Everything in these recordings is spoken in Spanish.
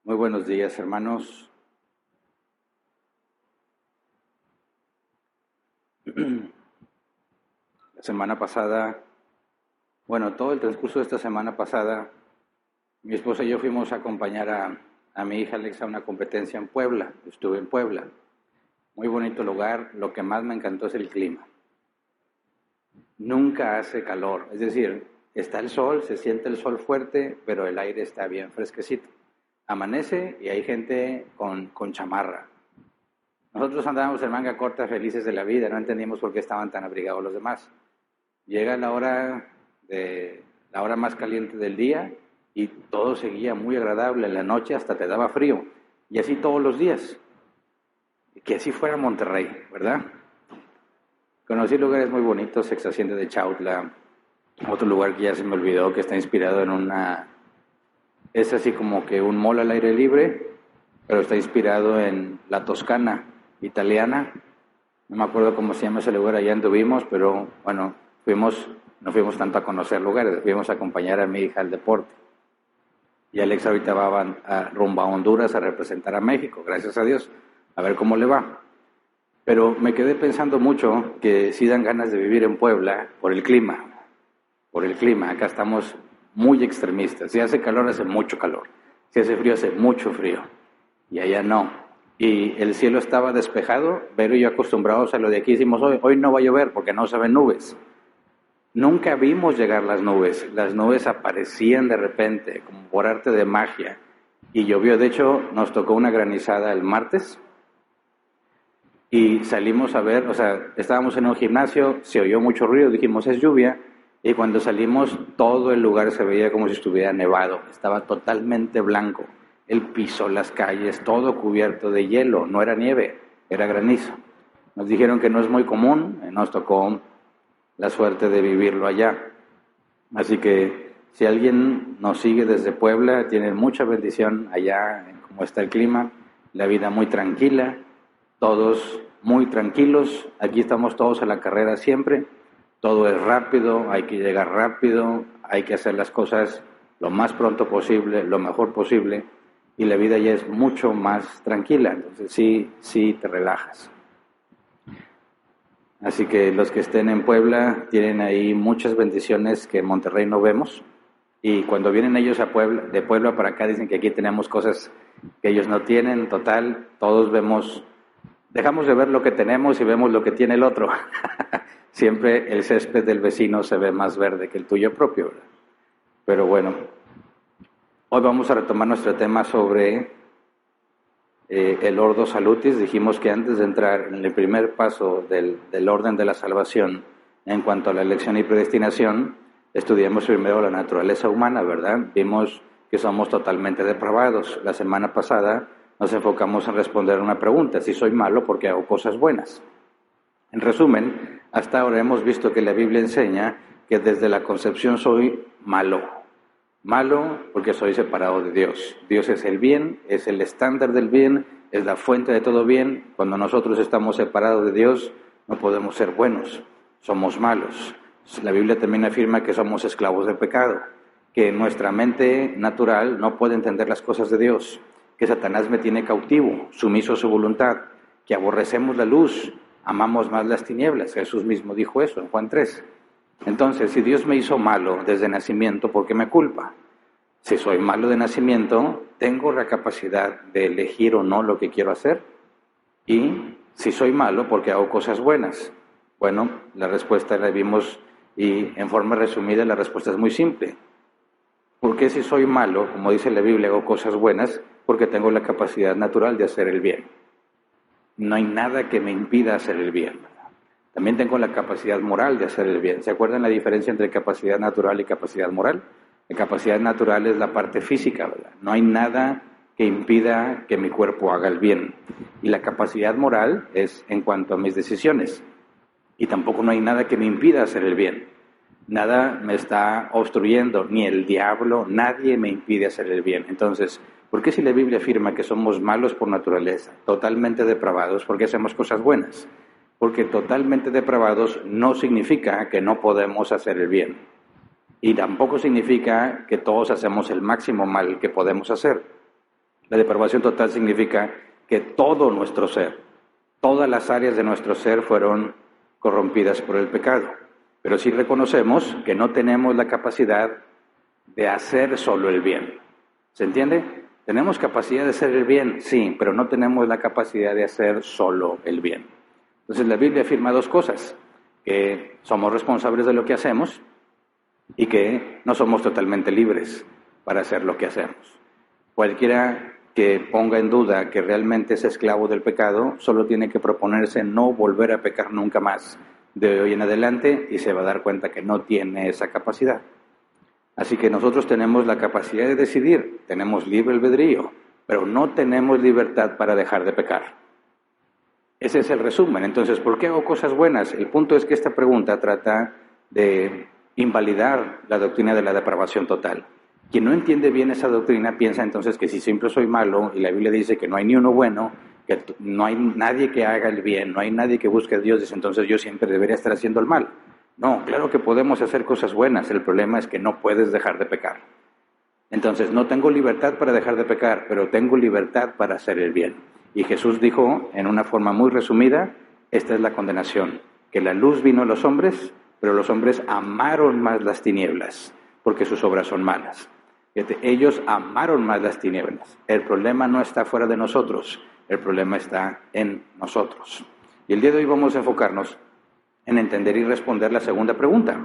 Muy buenos días, hermanos. La semana pasada, todo el transcurso de esta semana pasada, mi esposa y yo fuimos a acompañar a mi hija Alexa a una competencia en Puebla. Estuve en Puebla. Muy bonito lugar. Lo que más me encantó es el clima. Nunca hace calor. Es decir, está el sol, se siente el sol fuerte, pero el aire está bien fresquecito. Amanece y hay gente con chamarra. Nosotros andábamos en manga corta felices de la vida, no entendíamos por qué estaban tan abrigados los demás. Llega la hora más caliente del día y todo seguía muy agradable. En la noche hasta te daba frío. Y así todos los días. Que así fuera Monterrey, ¿verdad? Conocí lugares muy bonitos, ex hacienda de Chautla, otro lugar que ya se me olvidó, que está inspirado es así como que un mall al aire libre, pero está inspirado en la Toscana italiana. No me acuerdo cómo se llama ese lugar, allá anduvimos, pero bueno, no fuimos tanto a conocer lugares, fuimos a acompañar a mi hija al deporte. Y Alex ahorita va rumbo a Honduras a representar a México, gracias a Dios, a ver cómo le va. Pero me quedé pensando mucho que sí dan ganas de vivir en Puebla por el clima. Acá estamos muy extremistas. Si hace calor, hace mucho calor. Si hace frío, hace mucho frío. Y allá no. Y el cielo estaba despejado, pero yo acostumbrados a lo de aquí decimos, hoy no va a llover porque no se ven nubes. Nunca vimos llegar las nubes aparecían de repente, como por arte de magia, y llovió. De hecho, nos tocó una granizada el martes, y salimos a ver, estábamos en un gimnasio, se oyó mucho ruido, dijimos, es lluvia, y cuando salimos, todo el lugar se veía como si estuviera nevado, estaba totalmente blanco, el piso, las calles, todo cubierto de hielo, no era nieve, era granizo. Nos dijeron que no es muy común, nos tocó la suerte de vivirlo allá. Así que si alguien nos sigue desde Puebla, tiene mucha bendición allá, como está el clima, la vida muy tranquila, todos muy tranquilos, aquí estamos todos a la carrera siempre, todo es rápido, hay que llegar rápido, hay que hacer las cosas lo más pronto posible, lo mejor posible, y la vida ya es mucho más tranquila, entonces sí te relajas. Así que los que estén en Puebla tienen ahí muchas bendiciones que en Monterrey no vemos. Y cuando vienen ellos de Puebla para acá, dicen que aquí tenemos cosas que ellos no tienen. Total, todos dejamos de ver lo que tenemos y vemos lo que tiene el otro. Siempre el césped del vecino se ve más verde que el tuyo propio, ¿verdad? Pero bueno, hoy vamos a retomar nuestro tema sobre el Ordo Salutis. Dijimos que antes de entrar en el primer paso del orden de la salvación en cuanto a la elección y predestinación, estudiamos primero la naturaleza humana, ¿verdad? Vimos que somos totalmente depravados. La semana pasada nos enfocamos en responder una pregunta: si soy malo, ¿por qué hago cosas buenas? En resumen, hasta ahora hemos visto que la Biblia enseña que desde la concepción soy malo. Malo porque soy separado de Dios. Dios es el bien, es el estándar del bien, es la fuente de todo bien. Cuando nosotros estamos separados de Dios, no podemos ser buenos, somos malos. La Biblia también afirma que somos esclavos del pecado, que nuestra mente natural no puede entender las cosas de Dios, que Satanás me tiene cautivo, sumiso a su voluntad, que aborrecemos la luz, amamos más las tinieblas. Jesús mismo dijo eso en Juan 3. Entonces, si Dios me hizo malo desde nacimiento, ¿por qué me culpa? Si soy malo de nacimiento, ¿tengo la capacidad de elegir o no lo que quiero hacer? Y si soy malo, ¿por qué hago cosas buenas? Bueno, la respuesta la vimos y en forma resumida la respuesta es muy simple. ¿Por qué si soy malo, como dice la Biblia, hago cosas buenas? Porque tengo la capacidad natural de hacer el bien. No hay nada que me impida hacer el bien. También tengo la capacidad moral de hacer el bien. ¿Se acuerdan la diferencia entre capacidad natural y capacidad moral? La capacidad natural es la parte física, ¿verdad? No hay nada que impida que mi cuerpo haga el bien. Y la capacidad moral es en cuanto a mis decisiones. Y tampoco no hay nada que me impida hacer el bien. Nada me está obstruyendo, ni el diablo, nadie me impide hacer el bien. Entonces, ¿por qué si la Biblia afirma que somos malos por naturaleza, totalmente depravados, por qué hacemos cosas buenas? Porque totalmente depravados no significa que no podemos hacer el bien. Y tampoco significa que todos hacemos el máximo mal que podemos hacer. La depravación total significa que todo nuestro ser, todas las áreas de nuestro ser fueron corrompidas por el pecado. Pero sí reconocemos que no tenemos la capacidad de hacer solo el bien. ¿Se entiende? Tenemos capacidad de hacer el bien, sí, pero no tenemos la capacidad de hacer solo el bien. Entonces la Biblia afirma dos cosas: que somos responsables de lo que hacemos y que no somos totalmente libres para hacer lo que hacemos. Cualquiera que ponga en duda que realmente es esclavo del pecado, solo tiene que proponerse no volver a pecar nunca más de hoy en adelante y se va a dar cuenta que no tiene esa capacidad. Así que nosotros tenemos la capacidad de decidir, tenemos libre albedrío, pero no tenemos libertad para dejar de pecar. Ese es el resumen. Entonces, ¿por qué hago cosas buenas? El punto es que esta pregunta trata de invalidar la doctrina de la depravación total. Quien no entiende bien esa doctrina piensa entonces que si siempre soy malo, y la Biblia dice que no hay ni uno bueno, que no hay nadie que haga el bien, no hay nadie que busque a Dios, dice entonces yo siempre debería estar haciendo el mal. No, claro que podemos hacer cosas buenas, el problema es que no puedes dejar de pecar. Entonces no tengo libertad para dejar de pecar, pero tengo libertad para hacer el bien. Y Jesús dijo en una forma muy resumida, esta es la condenación, que la luz vino a los hombres, pero los hombres amaron más las tinieblas, porque sus obras son malas. Ellos amaron más las tinieblas. El problema no está fuera de nosotros, el problema está en nosotros. Y el día de hoy vamos a enfocarnos en entender y responder la segunda pregunta.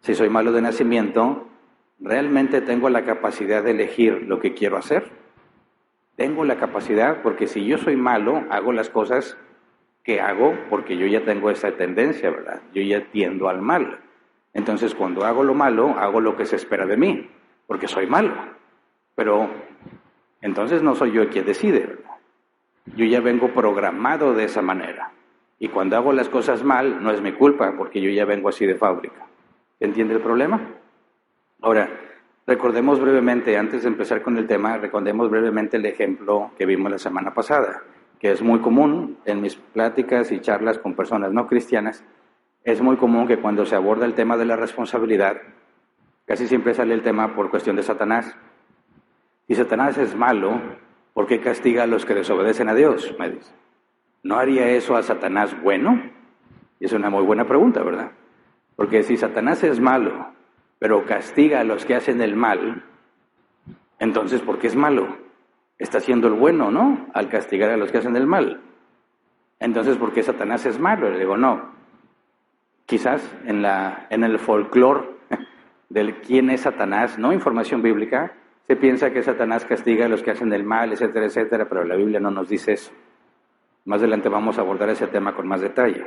Si soy malo de nacimiento, ¿realmente tengo la capacidad de elegir lo que quiero hacer? Tengo la capacidad, porque si yo soy malo, hago las cosas que hago porque yo ya tengo esa tendencia, ¿verdad? Yo ya tiendo al mal. Entonces, cuando hago lo malo, hago lo que se espera de mí, porque soy malo. Pero entonces no soy yo quien decide, ¿verdad? Yo ya vengo programado de esa manera. Y cuando hago las cosas mal, no es mi culpa, porque yo ya vengo así de fábrica. ¿Entiende el problema? Ahora, recordemos brevemente, antes de empezar con el tema, recordemos brevemente el ejemplo que vimos la semana pasada, que es muy común en mis pláticas y charlas con personas no cristianas. Es muy común que cuando se aborda el tema de la responsabilidad, casi siempre sale el tema por cuestión de Satanás. Si Satanás es malo, ¿por qué castiga a los que desobedecen a Dios? Me dice. ¿No haría eso a Satanás bueno? Y es una muy buena pregunta, ¿verdad? Porque si Satanás es malo, pero castiga a los que hacen el mal, entonces ¿por qué es malo? Está haciendo el bueno, ¿no? Al castigar a los que hacen el mal. Entonces, ¿por qué Satanás es malo? Le digo, no. Quizás en el folclore del quién es Satanás, no información bíblica, se piensa que Satanás castiga a los que hacen el mal, etcétera, etcétera, pero la Biblia no nos dice eso. Más adelante vamos a abordar ese tema con más detalle.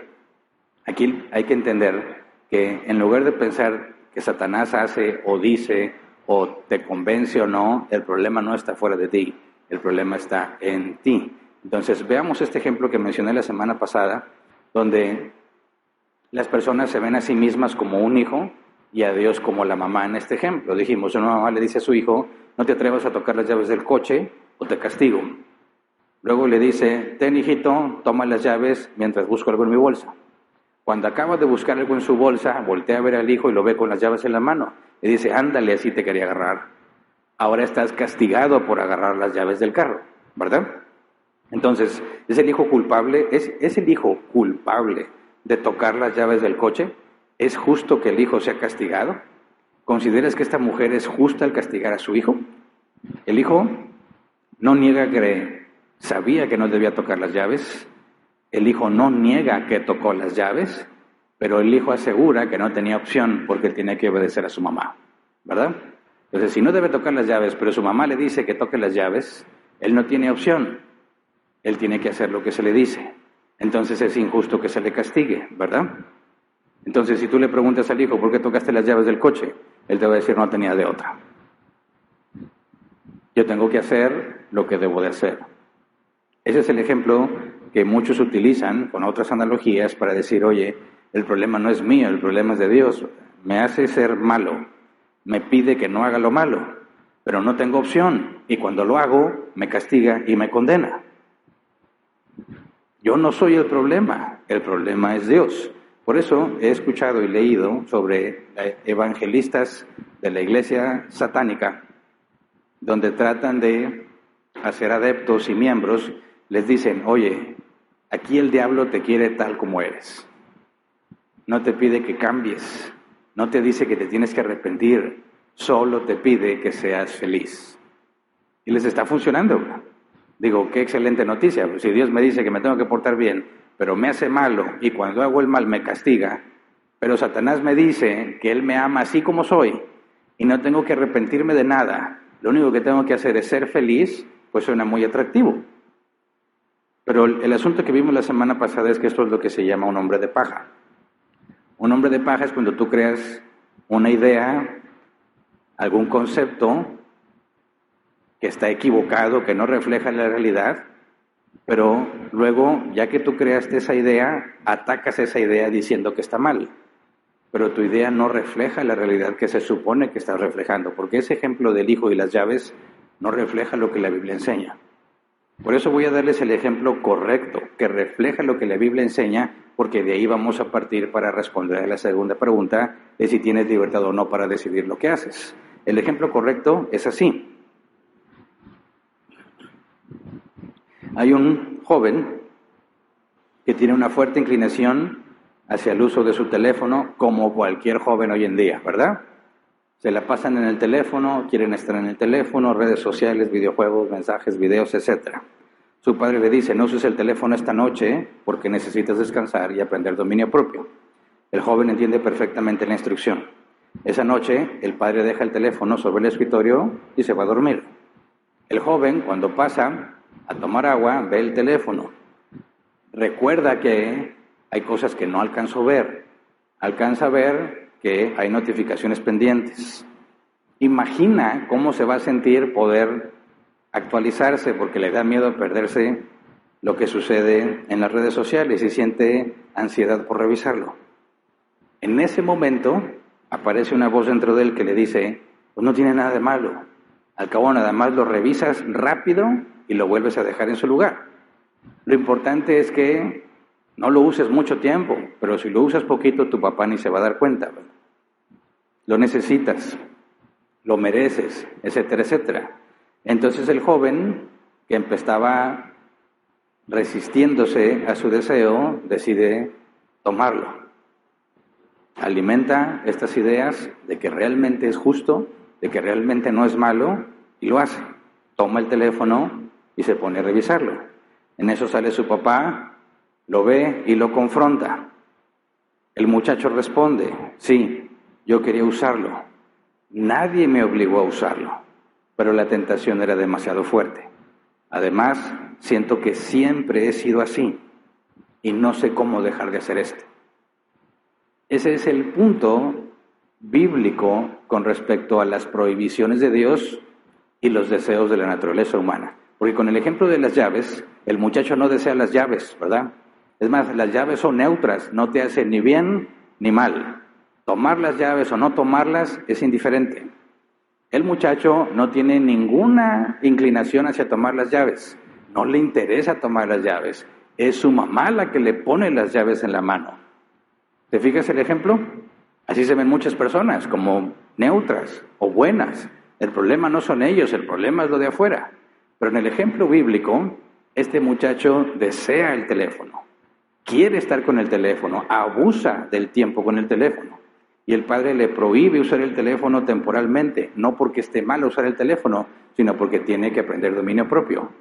Aquí hay que entender que en lugar de pensar que Satanás hace o dice o te convence o no, el problema no está fuera de ti, el problema está en ti. Entonces veamos este ejemplo que mencioné la semana pasada, donde las personas se ven a sí mismas como un hijo y a Dios como la mamá en este ejemplo. Dijimos, una mamá le dice a su hijo, no te atrevas a tocar las llaves del coche o te castigo. Luego le dice, ten hijito, toma las llaves mientras busco algo en mi bolsa. Cuando acaba de buscar algo en su bolsa, voltea a ver al hijo y lo ve con las llaves en la mano. Le dice, ándale, así te quería agarrar. Ahora estás castigado por agarrar las llaves del carro, ¿verdad? Entonces, ¿es el hijo culpable? ¿Es el hijo culpable de tocar las llaves del coche? ¿Es justo que el hijo sea castigado? ¿Consideras que esta mujer es justa al castigar a su hijo? El hijo no niega que sabía que no debía tocar las llaves. El hijo no niega que tocó las llaves, pero el hijo asegura que no tenía opción porque él tenía que obedecer a su mamá, ¿verdad? Entonces, si no debe tocar las llaves, pero su mamá le dice que toque las llaves, él no tiene opción. Él tiene que hacer lo que se le dice. Entonces es injusto que se le castigue, ¿verdad? Entonces, si tú le preguntas al hijo, ¿por qué tocaste las llaves del coche? Él te va a decir, no tenía de otra. Yo tengo que hacer lo que debo de hacer. Ese es el ejemplo que muchos utilizan con otras analogías para decir, oye, el problema no es mío, el problema es de Dios. Me hace ser malo, me pide que no haga lo malo, pero no tengo opción. Y cuando lo hago, me castiga y me condena. Yo no soy el problema es Dios. Por eso he escuchado y leído sobre evangelistas de la iglesia satánica, donde tratan de a ser adeptos y miembros, les dicen, oye, aquí el diablo te quiere tal como eres. No te pide que cambies, no te dice que te tienes que arrepentir, solo te pide que seas feliz. Y les está funcionando. Digo, qué excelente noticia. Si Dios me dice que me tengo que portar bien, pero me hace malo y cuando hago el mal me castiga, pero Satanás me dice que Él me ama así como soy y no tengo que arrepentirme de nada, lo único que tengo que hacer es ser feliz, pues suena muy atractivo. Pero el asunto que vimos la semana pasada es que esto es lo que se llama un hombre de paja. Un hombre de paja es cuando tú creas una idea, algún concepto que está equivocado, que no refleja la realidad, pero luego, ya que tú creaste esa idea, atacas esa idea diciendo que está mal. Pero tu idea no refleja la realidad que se supone que estás reflejando, porque ese ejemplo del hijo y las llaves no refleja lo que la Biblia enseña. Por eso voy a darles el ejemplo correcto, que refleja lo que la Biblia enseña, porque de ahí vamos a partir para responder a la segunda pregunta de si tienes libertad o no para decidir lo que haces. El ejemplo correcto es así. Hay un joven que tiene una fuerte inclinación hacia el uso de su teléfono, como cualquier joven hoy en día, ¿verdad? Se la pasan en el teléfono, quieren estar en el teléfono, redes sociales, videojuegos, mensajes, videos, etc. Su padre le dice, no uses el teléfono esta noche porque necesitas descansar y aprender dominio propio. El joven entiende perfectamente la instrucción. Esa noche, el padre deja el teléfono sobre el escritorio y se va a dormir. El joven, cuando pasa a tomar agua, ve el teléfono. Recuerda que hay cosas que no alcanzó a ver. Alcanza a ver que hay notificaciones pendientes. Imagina cómo se va a sentir poder actualizarse porque le da miedo perderse lo que sucede en las redes sociales y siente ansiedad por revisarlo. En ese momento aparece una voz dentro de él que le dice, pues no tiene nada de malo. Al cabo nada más lo revisas rápido y lo vuelves a dejar en su lugar. Lo importante es que no lo uses mucho tiempo, pero si lo usas poquito, tu papá ni se va a dar cuenta. Lo necesitas, lo mereces, etcétera, etcétera. Entonces el joven, que estaba resistiéndose a su deseo, decide tomarlo. Alimenta estas ideas de que realmente es justo, de que realmente no es malo, y lo hace. Toma el teléfono y se pone a revisarlo. En eso sale su papá, lo ve y lo confronta. El muchacho responde, sí, yo quería usarlo. Nadie me obligó a usarlo, pero la tentación era demasiado fuerte. Además, siento que siempre he sido así y no sé cómo dejar de hacer esto. Ese es el punto bíblico con respecto a las prohibiciones de Dios y los deseos de la naturaleza humana. Porque con el ejemplo de las llaves, el muchacho no desea las llaves, ¿verdad? Es más, las llaves son neutras, no te hacen ni bien ni mal. Tomar las llaves o no tomarlas es indiferente. El muchacho no tiene ninguna inclinación hacia tomar las llaves. No le interesa tomar las llaves. Es su mamá la que le pone las llaves en la mano. ¿Te fijas el ejemplo? Así se ven muchas personas, como neutras o buenas. El problema no son ellos, el problema es lo de afuera. Pero en el ejemplo bíblico, este muchacho desea el teléfono, quiere estar con el teléfono, abusa del tiempo con el teléfono. Y el padre le prohíbe usar el teléfono temporalmente, no porque esté mal usar el teléfono, sino porque tiene que aprender dominio propio.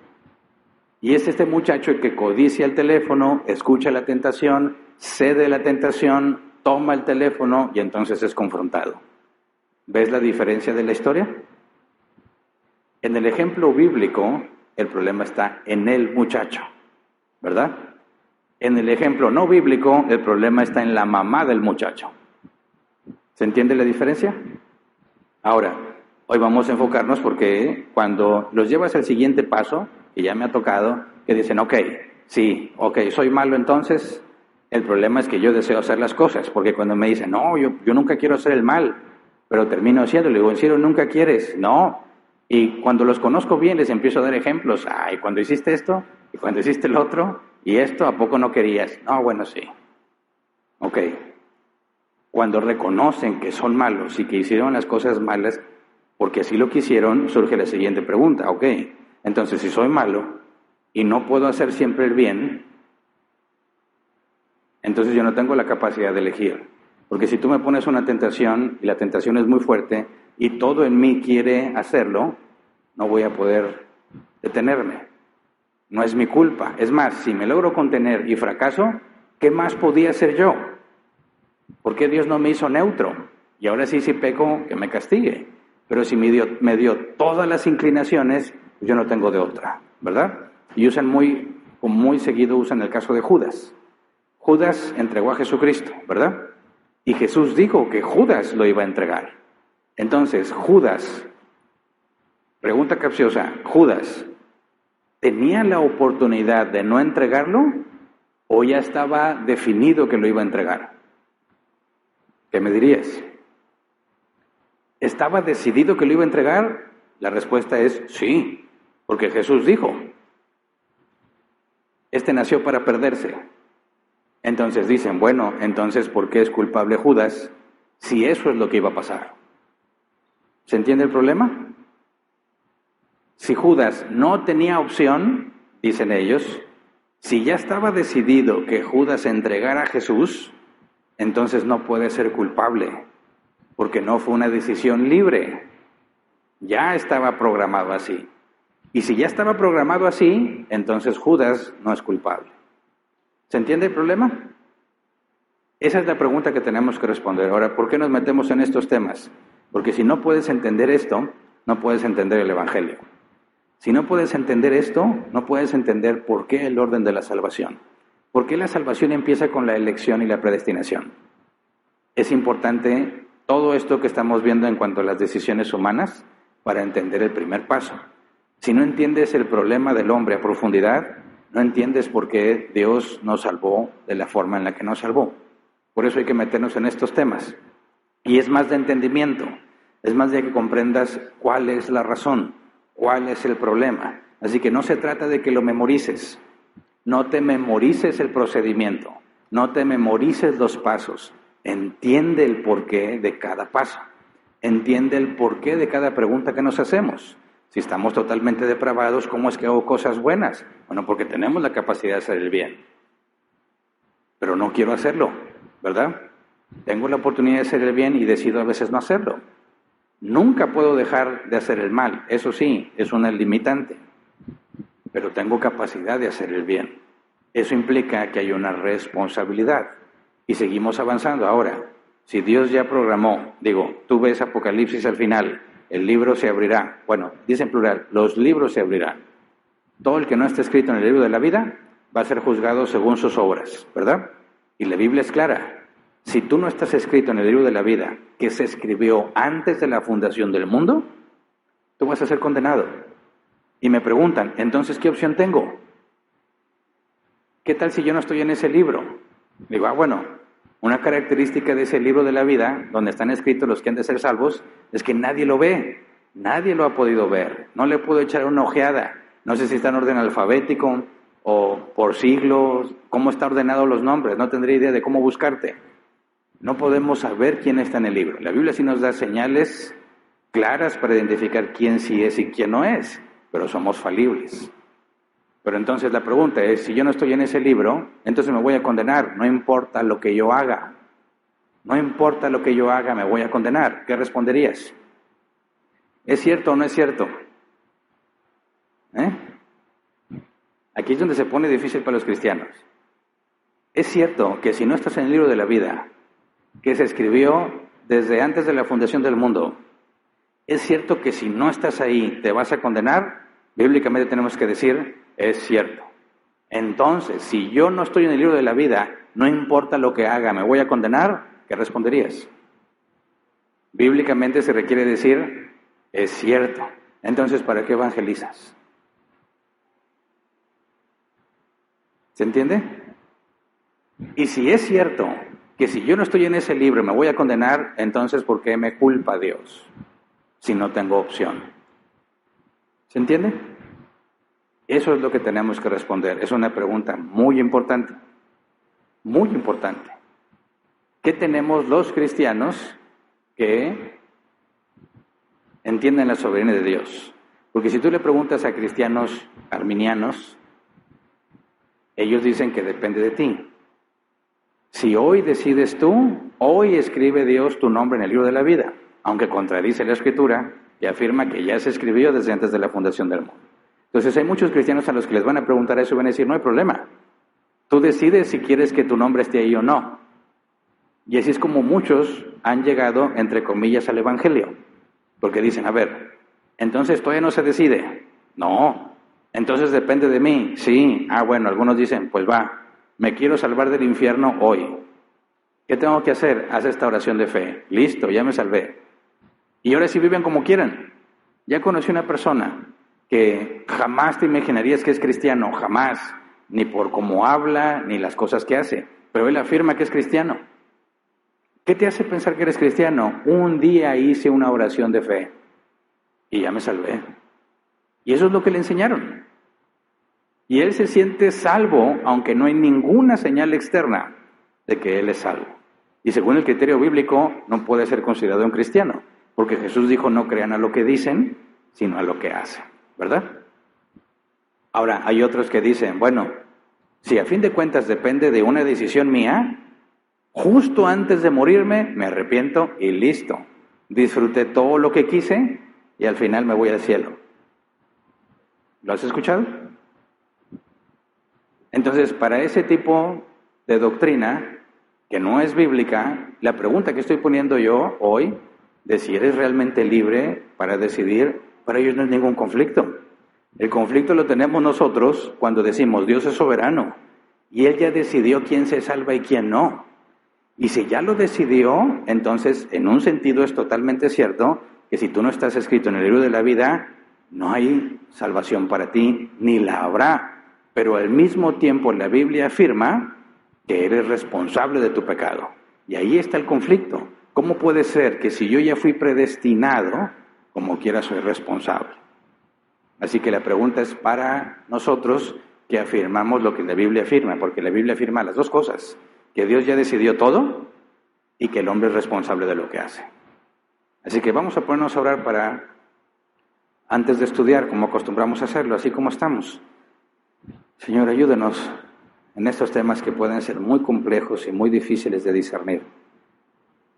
Y es este muchacho el que codicia el teléfono, escucha la tentación, cede la tentación, toma el teléfono y entonces es confrontado. ¿Ves la diferencia de la historia? En el ejemplo bíblico, el problema está en el muchacho, ¿verdad? En el ejemplo no bíblico, el problema está en la mamá del muchacho. ¿Se entiende la diferencia? Ahora, hoy vamos a enfocarnos porque cuando los llevas al siguiente paso, que ya me ha tocado, que dicen, soy malo entonces, el problema es que yo deseo hacer las cosas, porque cuando me dicen, no, yo nunca quiero hacer el mal, pero termino haciéndolo, le digo, ¿en serio nunca quieres? No. Y cuando los conozco bien, les empiezo a dar ejemplos. Ay, cuando hiciste esto, y cuando hiciste el otro, y esto, ¿a poco no querías? No, bueno, sí. Ok. Cuando reconocen que son malos y que hicieron las cosas malas, porque así lo quisieron, surge la siguiente pregunta. Ok, Entonces, si soy malo y no puedo hacer siempre el bien, entonces yo no tengo la capacidad de elegir. Porque si tú me pones una tentación y la tentación es muy fuerte y todo en mí quiere hacerlo, no voy a poder detenerme. No es mi culpa. Es más, si me logro contener y fracaso, ¿qué más podía hacer yo? ¿Por qué Dios no me hizo neutro? Y ahora sí, si peco, que me castigue. Pero si me dio todas las inclinaciones, pues yo no tengo de otra, ¿verdad? Y usan muy seguido usan el caso de Judas. Judas entregó a Jesucristo, ¿verdad? Y Jesús dijo que Judas lo iba a entregar. Entonces, Judas, pregunta capciosa, ¿Judas tenía la oportunidad de no entregarlo o ya estaba definido que lo iba a entregar? ¿Qué me dirías? ¿Estaba decidido que lo iba a entregar? La respuesta es sí, porque Jesús dijo, este nació para perderse. Entonces dicen, bueno, entonces ¿por qué es culpable Judas si eso es lo que iba a pasar? ¿Se entiende el problema? Si Judas no tenía opción, dicen ellos, si ya estaba decidido que Judas entregara a Jesús, entonces no puede ser culpable, porque no fue una decisión libre. Ya estaba programado así. Y si ya estaba programado así, entonces Judas no es culpable. ¿Se entiende el problema? Esa es la pregunta que tenemos que responder. Ahora, ¿por qué nos metemos en estos temas? Porque si no puedes entender esto, no puedes entender el Evangelio. Si no puedes entender esto, no puedes entender por qué el orden de la salvación. ¿Por qué la salvación empieza con la elección y la predestinación? Es importante todo esto que estamos viendo en cuanto a las decisiones humanas para entender el primer paso. Si no entiendes el problema del hombre a profundidad, no entiendes por qué Dios nos salvó de la forma en la que nos salvó. Por eso hay que meternos en estos temas. Y es más de entendimiento, es más de que comprendas cuál es la razón, cuál es el problema. Así que no se trata de que lo memorices. No te memorices el procedimiento, no te memorices los pasos. Entiende el porqué de cada paso. Entiende el porqué de cada pregunta que nos hacemos. Si estamos totalmente depravados, ¿cómo es que hago cosas buenas? Bueno, porque tenemos la capacidad de hacer el bien. Pero no quiero hacerlo, ¿verdad? Tengo la oportunidad de hacer el bien y decido a veces no hacerlo. Nunca puedo dejar de hacer el mal, eso sí, es una limitante. Pero tengo capacidad de hacer el bien. Eso implica que hay una responsabilidad. Y seguimos avanzando. Ahora, si Dios ya programó, tú ves Apocalipsis al final, el libro se abrirá. Bueno, dice en plural, los libros se abrirán. Todo el que no esté escrito en el libro de la vida va a ser juzgado según sus obras, ¿verdad? Y la Biblia es clara. Si tú no estás escrito en el libro de la vida que se escribió antes de la fundación del mundo, tú vas a ser condenado. Y me preguntan, entonces, ¿qué opción tengo? ¿Qué tal si yo no estoy en ese libro? Digo, bueno, una característica de ese libro de la vida, donde están escritos los que han de ser salvos, es que nadie lo ve, nadie lo ha podido ver, no le puedo echar una ojeada, no sé si está en orden alfabético o por siglos, cómo está ordenado los nombres, no tendría idea de cómo buscarte. No podemos saber quién está en el libro. La Biblia sí nos da señales claras para identificar quién sí es y quién no es, pero somos falibles. Pero entonces la pregunta es, si yo no estoy en ese libro, entonces me voy a condenar, no importa lo que yo haga. No importa lo que yo haga, me voy a condenar. ¿Qué responderías? ¿Es cierto o no es cierto? Aquí es donde se pone difícil para los cristianos. Es cierto que si no estás en el libro de la vida, que se escribió desde antes de la fundación del mundo, es cierto que si no estás ahí te vas a condenar. Bíblicamente tenemos que decir, es cierto. Entonces, si yo no estoy en el libro de la vida, no importa lo que haga, ¿me voy a condenar? ¿Qué responderías? Bíblicamente se requiere decir, es cierto. Entonces, ¿para qué evangelizas? ¿Se entiende? Y si es cierto que si yo no estoy en ese libro me voy a condenar, entonces ¿por qué me culpa Dios si no tengo opción? ¿Se entiende? Eso es lo que tenemos que responder. Es una pregunta muy importante. Muy importante. ¿Qué tenemos los cristianos que entienden la soberanía de Dios? Porque si tú le preguntas a cristianos arminianos, ellos dicen que depende de ti. Si hoy decides tú, hoy escribe Dios tu nombre en el libro de la vida, aunque contradice la Escritura y afirma que ya se escribió desde antes de la fundación del mundo. Entonces hay muchos cristianos a los que les van a preguntar eso y van a decir, no hay problema. Tú decides si quieres que tu nombre esté ahí o no. Y así es como muchos han llegado, entre comillas, al Evangelio. Porque dicen, a ver, entonces todavía no se decide. No, entonces depende de mí. Sí, bueno, algunos dicen, pues va, me quiero salvar del infierno hoy. ¿Qué tengo que hacer? Haz esta oración de fe. Listo, ya me salvé. Y ahora sí viven como quieran. Ya conocí una persona que jamás te imaginarías que es cristiano, jamás, ni por cómo habla, ni las cosas que hace, pero él afirma que es cristiano. ¿Qué te hace pensar que eres cristiano? Un día hice una oración de fe y ya me salvé. Y eso es lo que le enseñaron. Y él se siente salvo, aunque no hay ninguna señal externa de que él es salvo. Y según el criterio bíblico, no puede ser considerado un cristiano, porque Jesús dijo, no crean a lo que dicen, sino a lo que hacen, ¿verdad? Ahora, hay otros que dicen, bueno, si a fin de cuentas depende de una decisión mía, justo antes de morirme me arrepiento y listo. Disfruté todo lo que quise y al final me voy al cielo. ¿Lo has escuchado? Entonces, para ese tipo de doctrina, que no es bíblica, la pregunta que estoy poniendo yo hoy, de si eres realmente libre para decidir, para ellos no es ningún conflicto. El conflicto lo tenemos nosotros cuando decimos, Dios es soberano, y Él ya decidió quién se salva y quién no. Y si ya lo decidió, entonces, en un sentido es totalmente cierto, que si tú no estás escrito en el libro de la vida, no hay salvación para ti, ni la habrá. Pero al mismo tiempo la Biblia afirma que eres responsable de tu pecado. Y ahí está el conflicto. ¿Cómo puede ser que si yo ya fui predestinado, como quiera soy responsable? Así que la pregunta es para nosotros que afirmamos lo que la Biblia afirma, porque la Biblia afirma las dos cosas, que Dios ya decidió todo y que el hombre es responsable de lo que hace. Así que vamos a ponernos a orar para, antes de estudiar, como acostumbramos a hacerlo, así como estamos. Señor, ayúdenos en estos temas que pueden ser muy complejos y muy difíciles de discernir.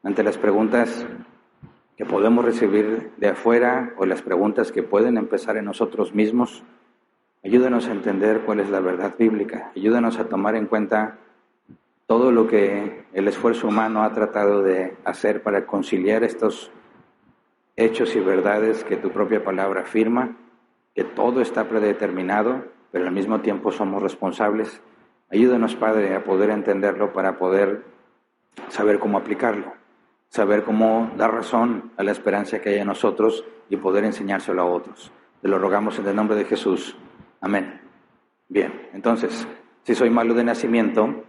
Ante las preguntas que podemos recibir de afuera o las preguntas que pueden empezar en nosotros mismos, ayúdanos a entender cuál es la verdad bíblica. Ayúdanos a tomar en cuenta todo lo que el esfuerzo humano ha tratado de hacer para conciliar estos hechos y verdades que tu propia palabra afirma, que todo está predeterminado, pero al mismo tiempo somos responsables. Ayúdanos, Padre, a poder entenderlo para poder saber cómo aplicarlo, saber cómo dar razón a la esperanza que hay en nosotros y poder enseñárselo a otros. Te lo rogamos en el nombre de Jesús. Amén. Bien, entonces, si soy malo de nacimiento,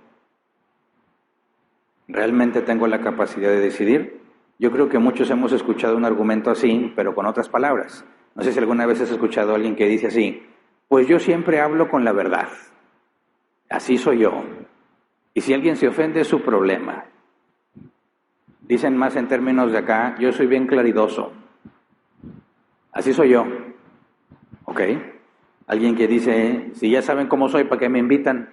¿realmente tengo la capacidad de decidir? Yo creo que muchos hemos escuchado un argumento así, pero con otras palabras. No sé si alguna vez has escuchado a alguien que dice así, pues yo siempre hablo con la verdad. Así soy yo. Y si alguien se ofende es su problema. Dicen más en términos de acá, yo soy bien claridoso. Así soy yo. ¿Ok? Alguien que dice, si ya saben cómo soy, ¿para qué me invitan?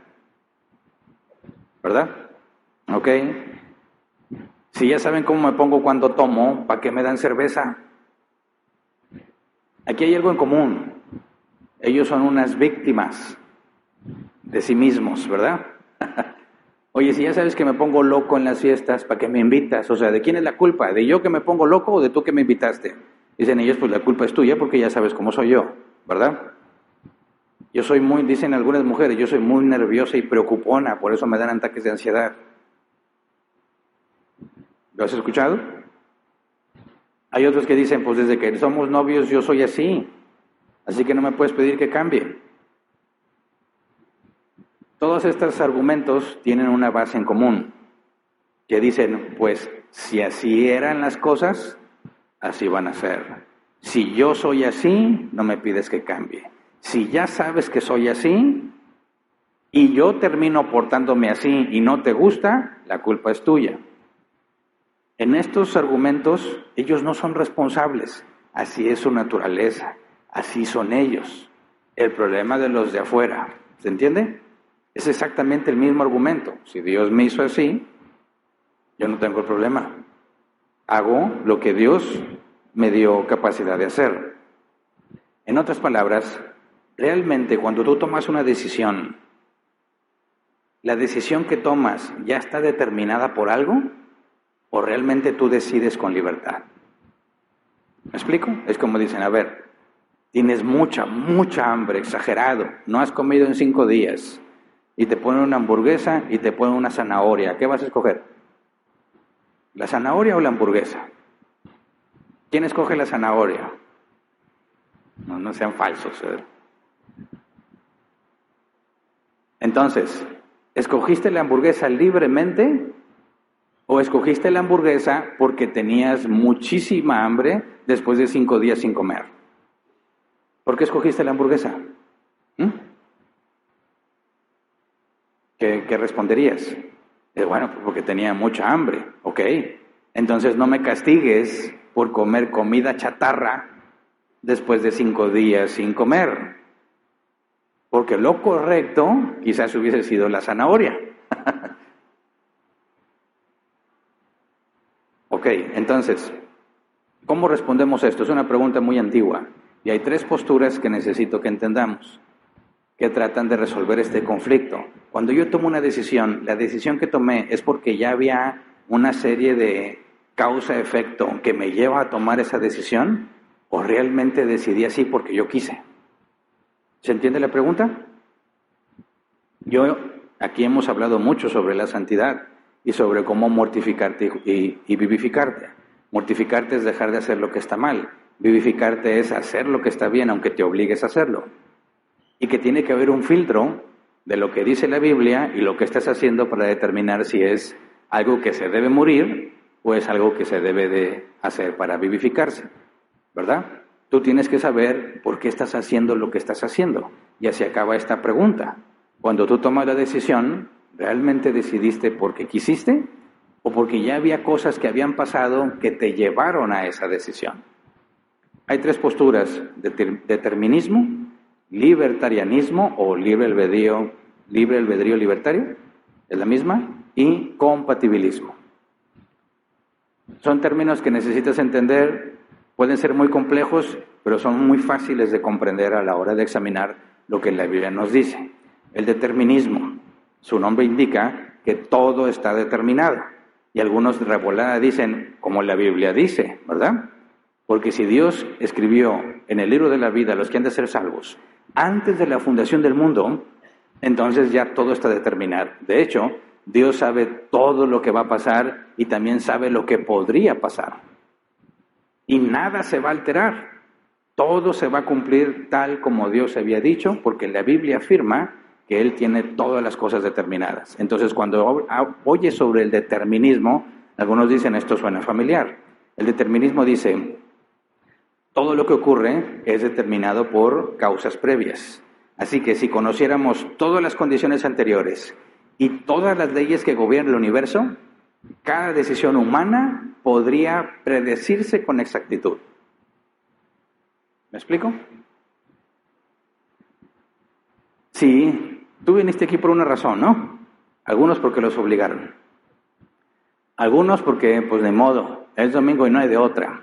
¿Verdad? ¿Ok? Si ya saben cómo me pongo cuando tomo, ¿para qué me dan cerveza? Aquí hay algo en común. Ellos son unas víctimas de sí mismos, ¿verdad? Oye, si ya sabes que me pongo loco en las fiestas, ¿para qué me invitas? O sea, ¿de quién es la culpa? ¿De yo que me pongo loco o de tú que me invitaste? Dicen ellos, pues la culpa es tuya porque ya sabes cómo soy yo, ¿verdad? Yo soy muy, dicen algunas mujeres, yo soy muy nerviosa y preocupona, por eso me dan ataques de ansiedad. ¿Lo has escuchado? Hay otros que dicen, pues desde que somos novios yo soy así que no me puedes pedir que cambie. Todos estos argumentos tienen una base en común, que dicen, pues si así eran las cosas, así van a ser. Si yo soy así, no me pides que cambie. Si ya sabes que soy así, y yo termino portándome así y no te gusta, la culpa es tuya. En estos argumentos, ellos no son responsables. Así es su naturaleza. Así son ellos. El problema de los de afuera, ¿se entiende? Es exactamente el mismo argumento. Si Dios me hizo así, yo no tengo el problema. Hago lo que Dios me dio capacidad de hacer. En otras palabras, realmente cuando tú tomas una decisión, ¿la decisión que tomas ya está determinada por algo? ¿O realmente tú decides con libertad? ¿Me explico? Es como dicen, a ver, tienes mucha hambre, exagerado, no has comido en 5 días, y te ponen una hamburguesa y te ponen una zanahoria. ¿Qué vas a escoger? ¿La zanahoria o la hamburguesa? ¿Quién escoge la zanahoria? No sean falsos. Entonces, ¿escogiste la hamburguesa libremente o escogiste la hamburguesa porque tenías muchísima hambre después de 5 días sin comer? ¿Por qué escogiste la hamburguesa? ¿Qué responderías? Bueno, porque tenía mucha hambre. Ok, entonces no me castigues por comer comida chatarra después de 5 días sin comer. Porque lo correcto quizás hubiese sido la zanahoria. Ok, entonces, ¿cómo respondemos a esto? Es una pregunta muy antigua. Y hay 3 posturas que necesito que entendamos, que tratan de resolver este conflicto. Cuando yo tomo una decisión, la decisión que tomé es porque ya había una serie de causa-efecto que me lleva a tomar esa decisión, o realmente decidí así porque yo quise. ¿Se entiende la pregunta? Aquí hemos hablado mucho sobre la santidad y sobre cómo mortificarte y vivificarte. Mortificarte es dejar de hacer lo que está mal. Vivificarte es hacer lo que está bien, aunque te obligues a hacerlo. Y que tiene que haber un filtro de lo que dice la Biblia y lo que estás haciendo para determinar si es algo que se debe morir o es algo que se debe de hacer para vivificarse, ¿verdad? Tú tienes que saber por qué estás haciendo lo que estás haciendo. Y así acaba esta pregunta. Cuando tú tomas la decisión, ¿realmente decidiste porque quisiste o porque ya había cosas que habían pasado que te llevaron a esa decisión? Hay 3 posturas: determinismo, libertarianismo o libre albedrío libertario, es la misma, y compatibilismo. Son términos que necesitas entender, pueden ser muy complejos, pero son muy fáciles de comprender a la hora de examinar lo que la Biblia nos dice. El determinismo, su nombre indica que todo está determinado. Y algunos de revolada dicen, como la Biblia dice, ¿verdad? Porque si Dios escribió en el libro de la vida los que han de ser salvos antes de la fundación del mundo, entonces ya todo está determinado. De hecho, Dios sabe todo lo que va a pasar y también sabe lo que podría pasar. Y nada se va a alterar. Todo se va a cumplir tal como Dios había dicho, porque la Biblia afirma que Él tiene todas las cosas determinadas. Entonces, cuando oyes sobre el determinismo, algunos dicen, esto suena familiar. El determinismo dice, todo lo que ocurre es determinado por causas previas. Así que si conociéramos todas las condiciones anteriores y todas las leyes que gobiernan el universo, cada decisión humana podría predecirse con exactitud. ¿Me explico? Sí, tú viniste aquí por una razón, ¿no? Algunos porque los obligaron. Algunos porque, pues de modo, es domingo y no hay de otra.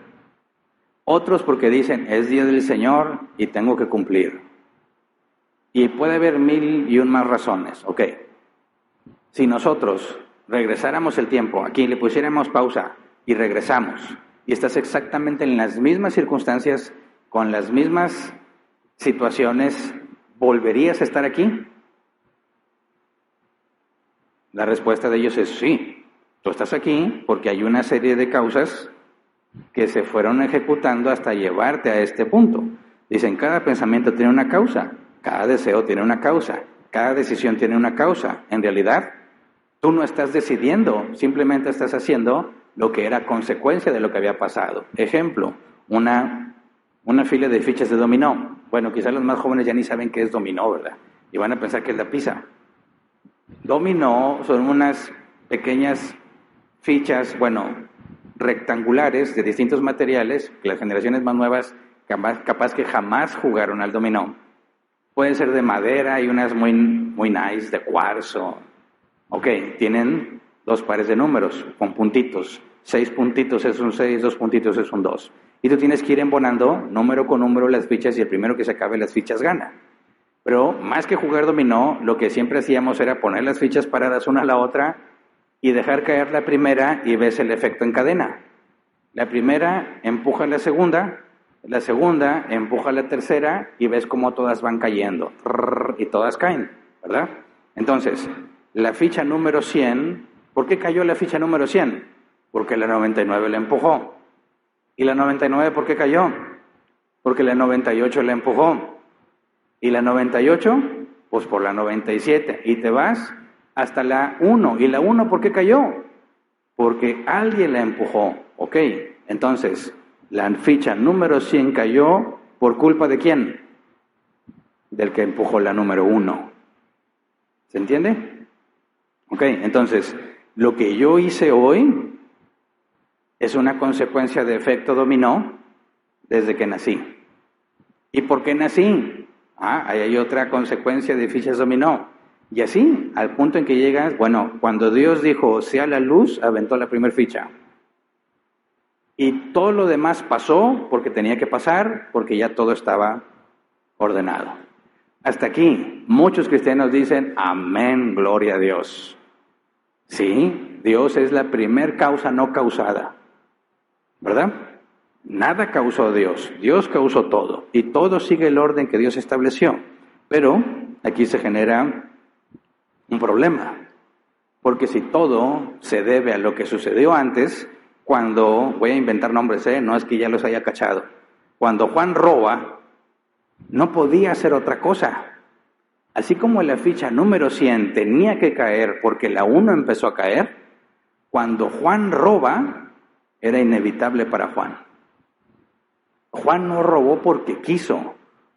Otros porque dicen, es día del Señor y tengo que cumplir. Y puede haber 1001 más razones, ok. Si nosotros regresáramos el tiempo, aquí le pusiéramos pausa y regresamos, y estás exactamente en las mismas circunstancias, con las mismas situaciones, ¿volverías a estar aquí? La respuesta de ellos es sí. Tú estás aquí porque hay una serie de causas que se fueron ejecutando hasta llevarte a este punto. Dicen, cada pensamiento tiene una causa, cada deseo tiene una causa, cada decisión tiene una causa. En realidad, tú no estás decidiendo, simplemente estás haciendo lo que era consecuencia de lo que había pasado. Ejemplo, una fila de fichas de dominó. Bueno, quizás los más jóvenes ya ni saben qué es dominó, ¿verdad? Y van a pensar que es la pizza. Dominó son unas pequeñas fichas, rectangulares de distintos materiales, que las generaciones más nuevas capaz que jamás jugaron al dominó. Pueden ser de madera y unas muy, muy nice, de cuarzo. Ok, tienen 2 pares de números con puntitos. 6 puntitos es un 6, 2 puntitos es un 2. Y tú tienes que ir embonando número con número las fichas y el primero que se acabe las fichas gana. Pero más que jugar dominó, lo que siempre hacíamos era poner las fichas paradas una a la otra y dejar caer la primera y ves el efecto en cadena. La primera empuja a la segunda empuja a la tercera y ves cómo todas van cayendo. Y todas caen, ¿verdad? Entonces, la ficha número 100, ¿por qué cayó la ficha número 100? Porque la 99 la empujó. ¿Y la 99 por qué cayó? Porque la 98 la empujó. ¿Y la 98? Pues por la 97. Y te vas hasta la 1. ¿Y la 1 por qué cayó? Porque alguien la empujó. Ok, entonces, la ficha número 100 cayó ¿por culpa de quién? Del que empujó la número 1. ¿Se entiende? Ok, entonces, lo que yo hice hoy es una consecuencia de efecto dominó desde que nací. ¿Y por qué nací? Ahí hay otra consecuencia de fichas dominó. Y así, al punto en que llegas, bueno, cuando Dios dijo, sea la luz, aventó la primera ficha. Y todo lo demás pasó porque tenía que pasar, porque ya todo estaba ordenado. Hasta aquí, muchos cristianos dicen, amén, gloria a Dios. Sí, Dios es la primer causa no causada, ¿verdad? Nada causó Dios, Dios causó todo, y todo sigue el orden que Dios estableció. Pero aquí se genera un problema, porque si todo se debe a lo que sucedió antes, cuando, voy a inventar nombres, no es que ya los haya cachado, cuando Juan roba, no podía hacer otra cosa. Así como la ficha número 100 tenía que caer porque la 1 empezó a caer, cuando Juan roba, era inevitable para Juan. Juan no robó porque quiso,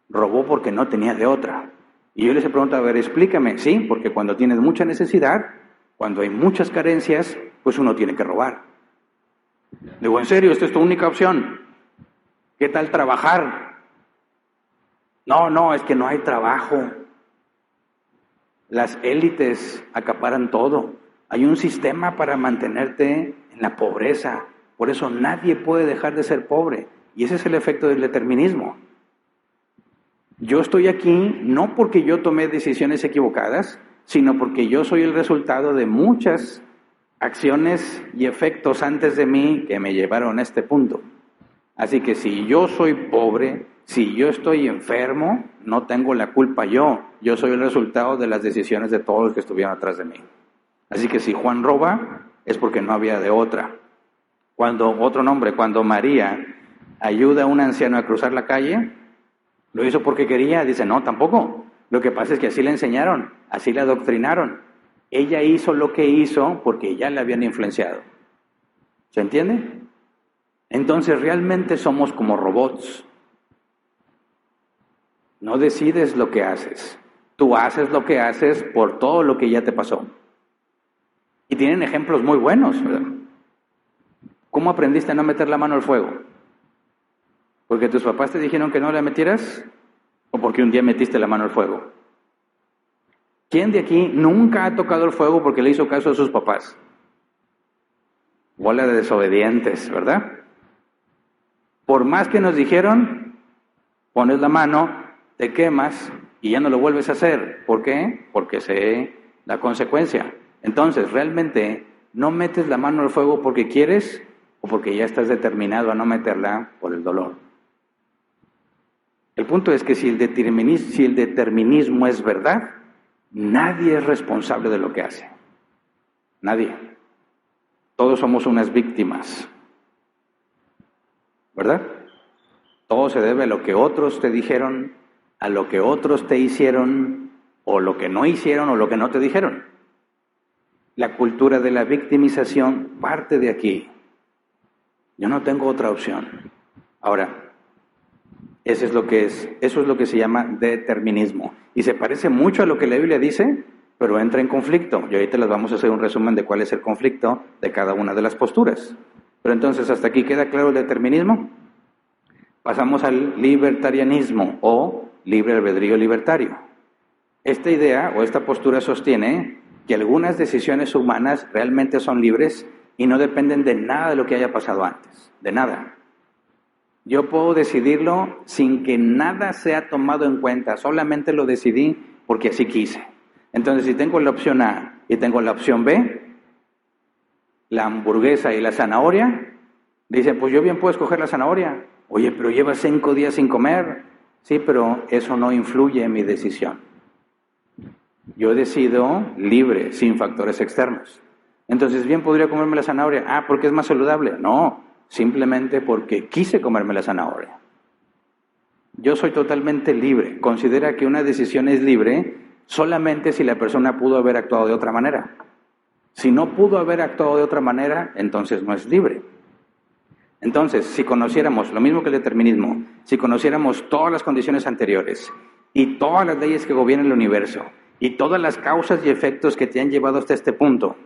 robó porque no tenía de otra. Y yo les he preguntado, a ver, explícame. Sí, porque cuando tienes mucha necesidad, cuando hay muchas carencias, pues uno tiene que robar. Digo, ¿en serio? ¿Esta es tu única opción? ¿Qué tal trabajar? No, es que no hay trabajo. Las élites acaparan todo. Hay un sistema para mantenerte en la pobreza. Por eso nadie puede dejar de ser pobre. Y ese es el efecto del determinismo. Yo estoy aquí no porque yo tomé decisiones equivocadas, sino porque yo soy el resultado de muchas acciones y efectos antes de mí que me llevaron a este punto. Así que si yo soy pobre, si yo estoy enfermo, no tengo la culpa yo soy el resultado de las decisiones de todos los que estuvieron atrás de mí. Así que si Juan roba, es porque no había de otra. Cuando María ayuda a un anciano a cruzar la calle, lo hizo porque quería, dice, no, tampoco. Lo que pasa es que así le enseñaron, así le adoctrinaron. Ella hizo lo que hizo porque ya la habían influenciado. ¿Se entiende? Entonces realmente somos como robots. No decides lo que haces. Tú haces lo que haces por todo lo que ya te pasó. Y tienen ejemplos muy buenos, ¿verdad? ¿Cómo aprendiste a no meter la mano al fuego? ¿Porque tus papás te dijeron que no la metieras? ¿O porque un día metiste la mano al fuego? ¿Quién de aquí nunca ha tocado el fuego porque le hizo caso a sus papás? Bola de desobedientes, ¿verdad? Por más que nos dijeron, pones la mano, te quemas y ya no lo vuelves a hacer. ¿Por qué? Porque sé la consecuencia. Entonces, realmente, no metes la mano al fuego porque quieres o porque ya estás determinado a no meterla por el dolor. El punto es que si el determinismo es verdad, nadie es responsable de lo que hace. Nadie. Todos somos unas víctimas. ¿Verdad? Todo se debe a lo que otros te dijeron, a lo que otros te hicieron, o lo que no hicieron, o lo que no te dijeron. La cultura de la victimización parte de aquí. Yo no tengo otra opción. Ahora, eso es lo que se llama determinismo. Y se parece mucho a lo que la Biblia dice, pero entra en conflicto. Y ahorita les vamos a hacer un resumen de cuál es el conflicto de cada una de las posturas. Pero entonces, ¿hasta aquí queda claro el determinismo? Pasamos al libertarianismo o libre albedrío libertario. Esta idea o esta postura sostiene que algunas decisiones humanas realmente son libres y no dependen de nada de lo que haya pasado antes, de nada. Yo puedo decidirlo sin que nada sea tomado en cuenta, solamente lo decidí porque así quise. Entonces, si tengo la opción A y tengo la opción B, la hamburguesa y la zanahoria, dicen, pues yo bien puedo escoger la zanahoria. Oye, pero llevas 5 días sin comer. Sí, pero eso no influye en mi decisión. Yo decido libre, sin factores externos. Entonces, bien podría comerme la zanahoria. Ah, ¿porque es más saludable? No, simplemente porque quise comerme la zanahoria. Yo soy totalmente libre. Considera que una decisión es libre solamente si la persona pudo haber actuado de otra manera. Si no pudo haber actuado de otra manera, entonces no es libre. Entonces, si conociéramos, lo mismo que el determinismo, si conociéramos todas las condiciones anteriores y todas las leyes que gobiernan el universo y todas las causas y efectos que te han llevado hasta este punto,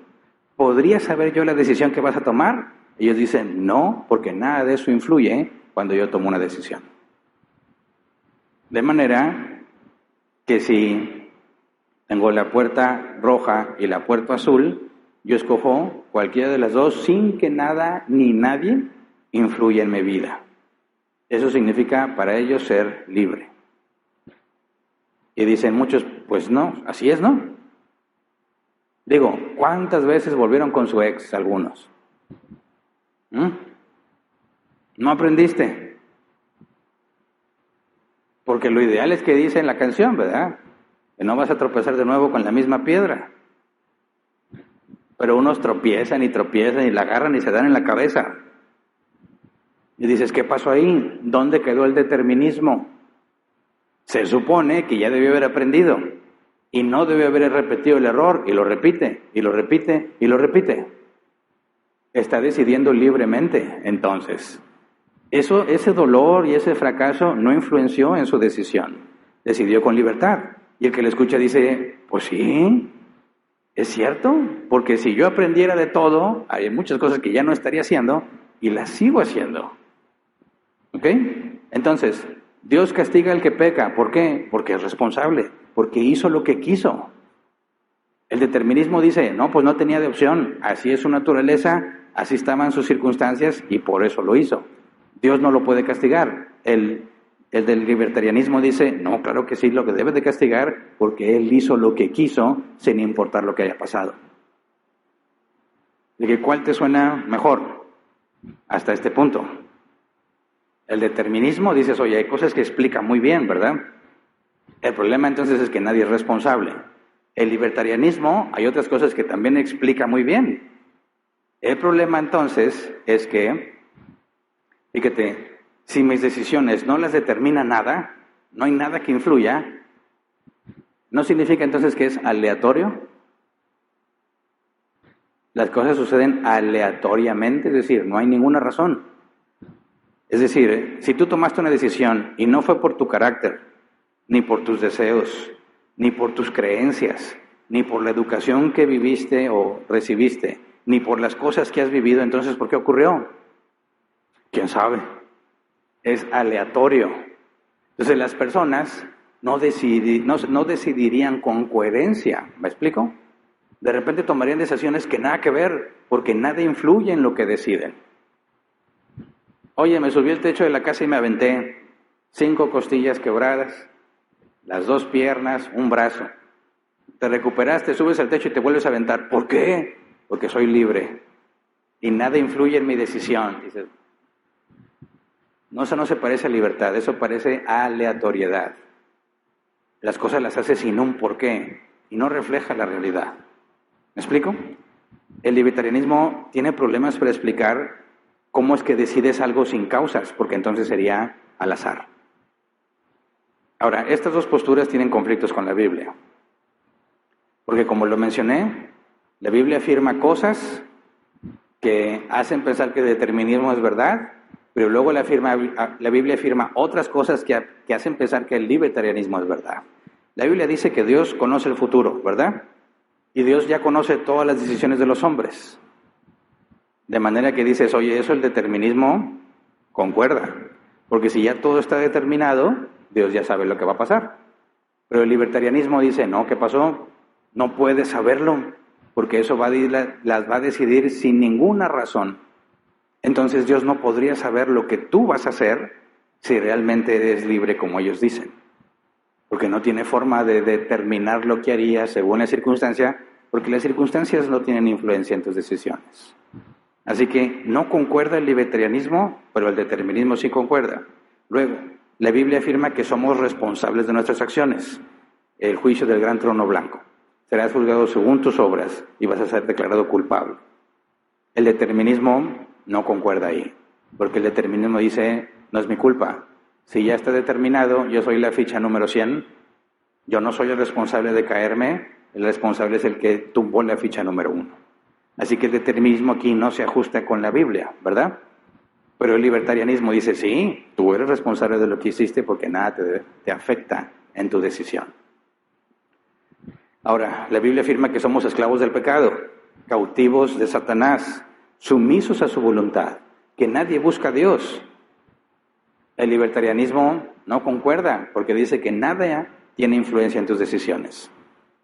¿podría saber yo la decisión que vas a tomar? Ellos dicen, no, porque nada de eso influye cuando yo tomo una decisión. De manera que si tengo la puerta roja y la puerta azul, yo escojo cualquiera de las dos sin que nada ni nadie influya en mi vida. Eso significa para ellos ser libre. Y dicen muchos, pues no, así es, ¿no? Digo, ¿cuántas veces volvieron con su ex algunos? ¿No aprendiste? Porque lo ideal es que dice en la canción, ¿verdad? Que no vas a tropezar de nuevo con la misma piedra. Pero unos tropiezan y la agarran y se dan en la cabeza. Y dices, ¿qué pasó ahí? ¿Dónde quedó el determinismo? Se supone que ya debió haber aprendido y no debió haber repetido el error y lo repite, y lo repite, y lo repite. Está decidiendo libremente, entonces. Ese dolor y ese fracaso no influenció en su decisión. Decidió con libertad. Y el que le escucha dice, pues sí, es cierto, porque si yo aprendiera de todo, hay muchas cosas que ya no estaría haciendo y las sigo haciendo. ¿Ok? Entonces, Dios castiga al que peca. ¿Por qué? Porque es responsable, porque hizo lo que quiso. El determinismo dice, no, pues no tenía de opción, así es su naturaleza, así estaban sus circunstancias y por eso lo hizo. Dios no lo puede castigar. El del libertarianismo dice, no, claro que sí, lo que debe de castigar porque Él hizo lo que quiso sin importar lo que haya pasado. ¿Y cuál te suena mejor hasta este punto? El determinismo dices, oye, hay cosas que explica muy bien, ¿verdad? El problema entonces es que nadie es responsable. El libertarianismo hay otras cosas que también explica muy bien. El problema entonces es que, fíjate, si mis decisiones no las determina nada, no hay nada que influya, ¿no significa entonces que es aleatorio? Las cosas suceden aleatoriamente, es decir, no hay ninguna razón. Es decir, si tú tomaste una decisión y no fue por tu carácter, ni por tus deseos, ni por tus creencias, ni por la educación que viviste o recibiste, ni por las cosas que has vivido, entonces ¿por qué ocurrió? ¿Quién sabe? Es aleatorio. Entonces las personas no decidirían con coherencia, ¿me explico? De repente tomarían decisiones que nada que ver, porque nada influye en lo que deciden. Oye, me subí al techo de la casa y me aventé 5 costillas quebradas, las 2 piernas, un brazo. Te recuperaste, subes al techo y te vuelves a aventar. ¿Por qué? Porque soy libre y nada influye en mi decisión. Dices, no, eso no se parece a libertad, eso parece a aleatoriedad. Las cosas las hace sin un porqué y no refleja la realidad. ¿Me explico? El libertarianismo tiene problemas para explicar cómo es que decides algo sin causas, porque entonces sería al azar. Ahora, estas dos posturas tienen conflictos con la Biblia. Porque como lo mencioné, la Biblia afirma cosas que hacen pensar que el determinismo es verdad, pero luego la Biblia afirma otras cosas que hacen pensar que el libertarianismo es verdad. La Biblia dice que Dios conoce el futuro, ¿verdad? Y Dios ya conoce todas las decisiones de los hombres. De manera que dices, oye, eso el determinismo concuerda. Porque si ya todo está determinado, Dios ya sabe lo que va a pasar. Pero el libertarianismo dice, no, ¿qué pasó? No puedes saberlo, porque eso las va a decidir sin ninguna razón. Entonces Dios no podría saber lo que tú vas a hacer si realmente eres libre como ellos dicen. Porque no tiene forma de determinar lo que harías según la circunstancia, porque las circunstancias no tienen influencia en tus decisiones. Así que no concuerda el libertarianismo, pero el determinismo sí concuerda. Luego, la Biblia afirma que somos responsables de nuestras acciones. El juicio del gran trono blanco. Serás juzgado según tus obras y vas a ser declarado culpable. El determinismo no concuerda ahí, porque el determinismo dice, no es mi culpa. Si ya está determinado, yo soy la ficha número 100, yo no soy el responsable de caerme, el responsable es el que tumbó la ficha número 1. Así que el determinismo aquí no se ajusta con la Biblia, ¿verdad? Pero el libertarianismo dice, sí, tú eres responsable de lo que hiciste porque nada te afecta en tu decisión. Ahora, la Biblia afirma que somos esclavos del pecado, cautivos de Satanás, sumisos a su voluntad, que nadie busca a Dios. El libertarianismo no concuerda porque dice que nada tiene influencia en tus decisiones.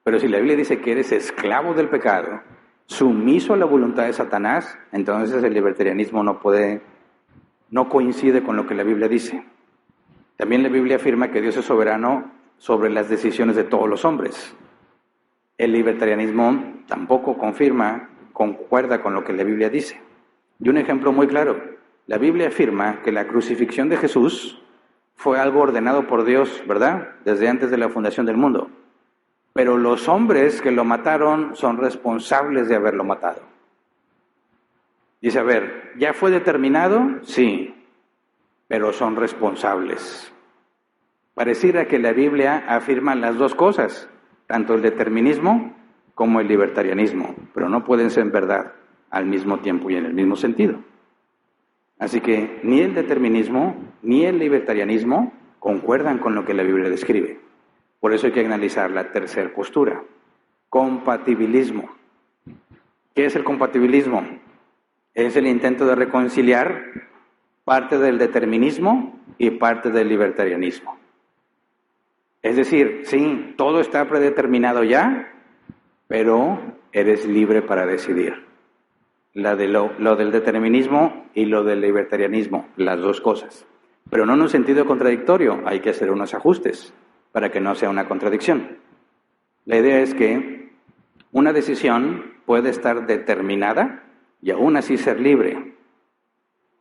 Pero si la Biblia dice que eres esclavo del pecado, sumiso a la voluntad de Satanás, entonces el libertarianismo no coincide con lo que la Biblia dice. También la Biblia afirma que Dios es soberano sobre las decisiones de todos los hombres. El libertarianismo tampoco concuerda con lo que la Biblia dice. Y un ejemplo muy claro, la Biblia afirma que la crucifixión de Jesús fue algo ordenado por Dios, ¿verdad? Desde antes de la fundación del mundo. Pero los hombres que lo mataron son responsables de haberlo matado. Dice, a ver, ¿ya fue determinado? Sí, pero son responsables. Pareciera que la Biblia afirma las dos cosas, tanto el determinismo como el libertarianismo, pero no pueden ser verdad al mismo tiempo y en el mismo sentido. Así que ni el determinismo ni el libertarianismo concuerdan con lo que la Biblia describe. Por eso hay que analizar la tercera postura, compatibilismo. ¿Qué es el compatibilismo? Es el intento de reconciliar parte del determinismo y parte del libertarianismo. Es decir, sí, todo está predeterminado ya, pero eres libre para decidir. Lo del determinismo y lo del libertarianismo, las dos cosas. Pero no en un sentido contradictorio, hay que hacer unos ajustes para que no sea una contradicción. La idea es que una decisión puede estar determinada y aún así ser libre,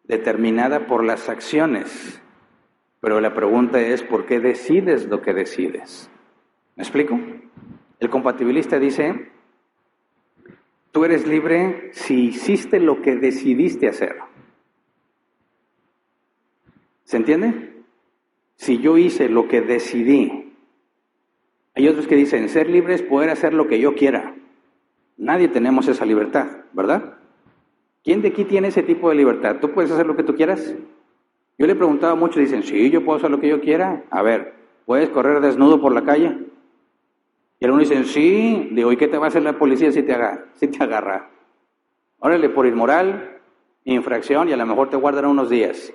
determinada por las acciones, pero la pregunta es ¿por qué decides lo que decides? ¿Me explico? El compatibilista dice, tú eres libre si hiciste lo que decidiste hacer. ¿Se entiende? Si yo hice lo que decidí. Hay otros que dicen, ser libre es poder hacer lo que yo quiera. Nadie tenemos esa libertad, ¿verdad? ¿Quién de aquí tiene ese tipo de libertad? ¿Tú puedes hacer lo que tú quieras? Yo le he preguntado a muchos, dicen, sí, yo puedo hacer lo que yo quiera. A ver, ¿puedes correr desnudo por la calle? Y algunos dicen, sí. Digo, ¿y qué te va a hacer la policía si te agarra? Órale, por inmoral, infracción, y a lo mejor te guardan unos días.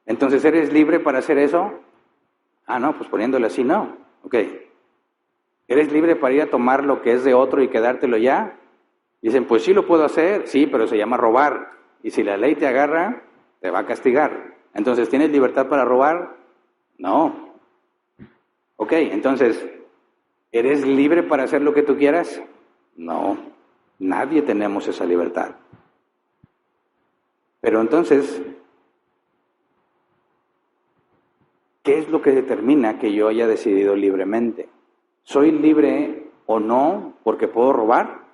Entonces, ¿eres libre para hacer eso? Ah, no, pues poniéndole así, no. Ok. ¿Eres libre para ir a tomar lo que es de otro y quedártelo ya? Dicen, pues sí lo puedo hacer, sí, pero se llama robar. Y si la ley te agarra, te va a castigar. Entonces, ¿tienes libertad para robar? No. Ok, entonces, ¿eres libre para hacer lo que tú quieras? No, nadie tenemos esa libertad. Pero entonces, ¿qué es lo que determina que yo haya decidido libremente? ¿Soy libre o no porque puedo robar?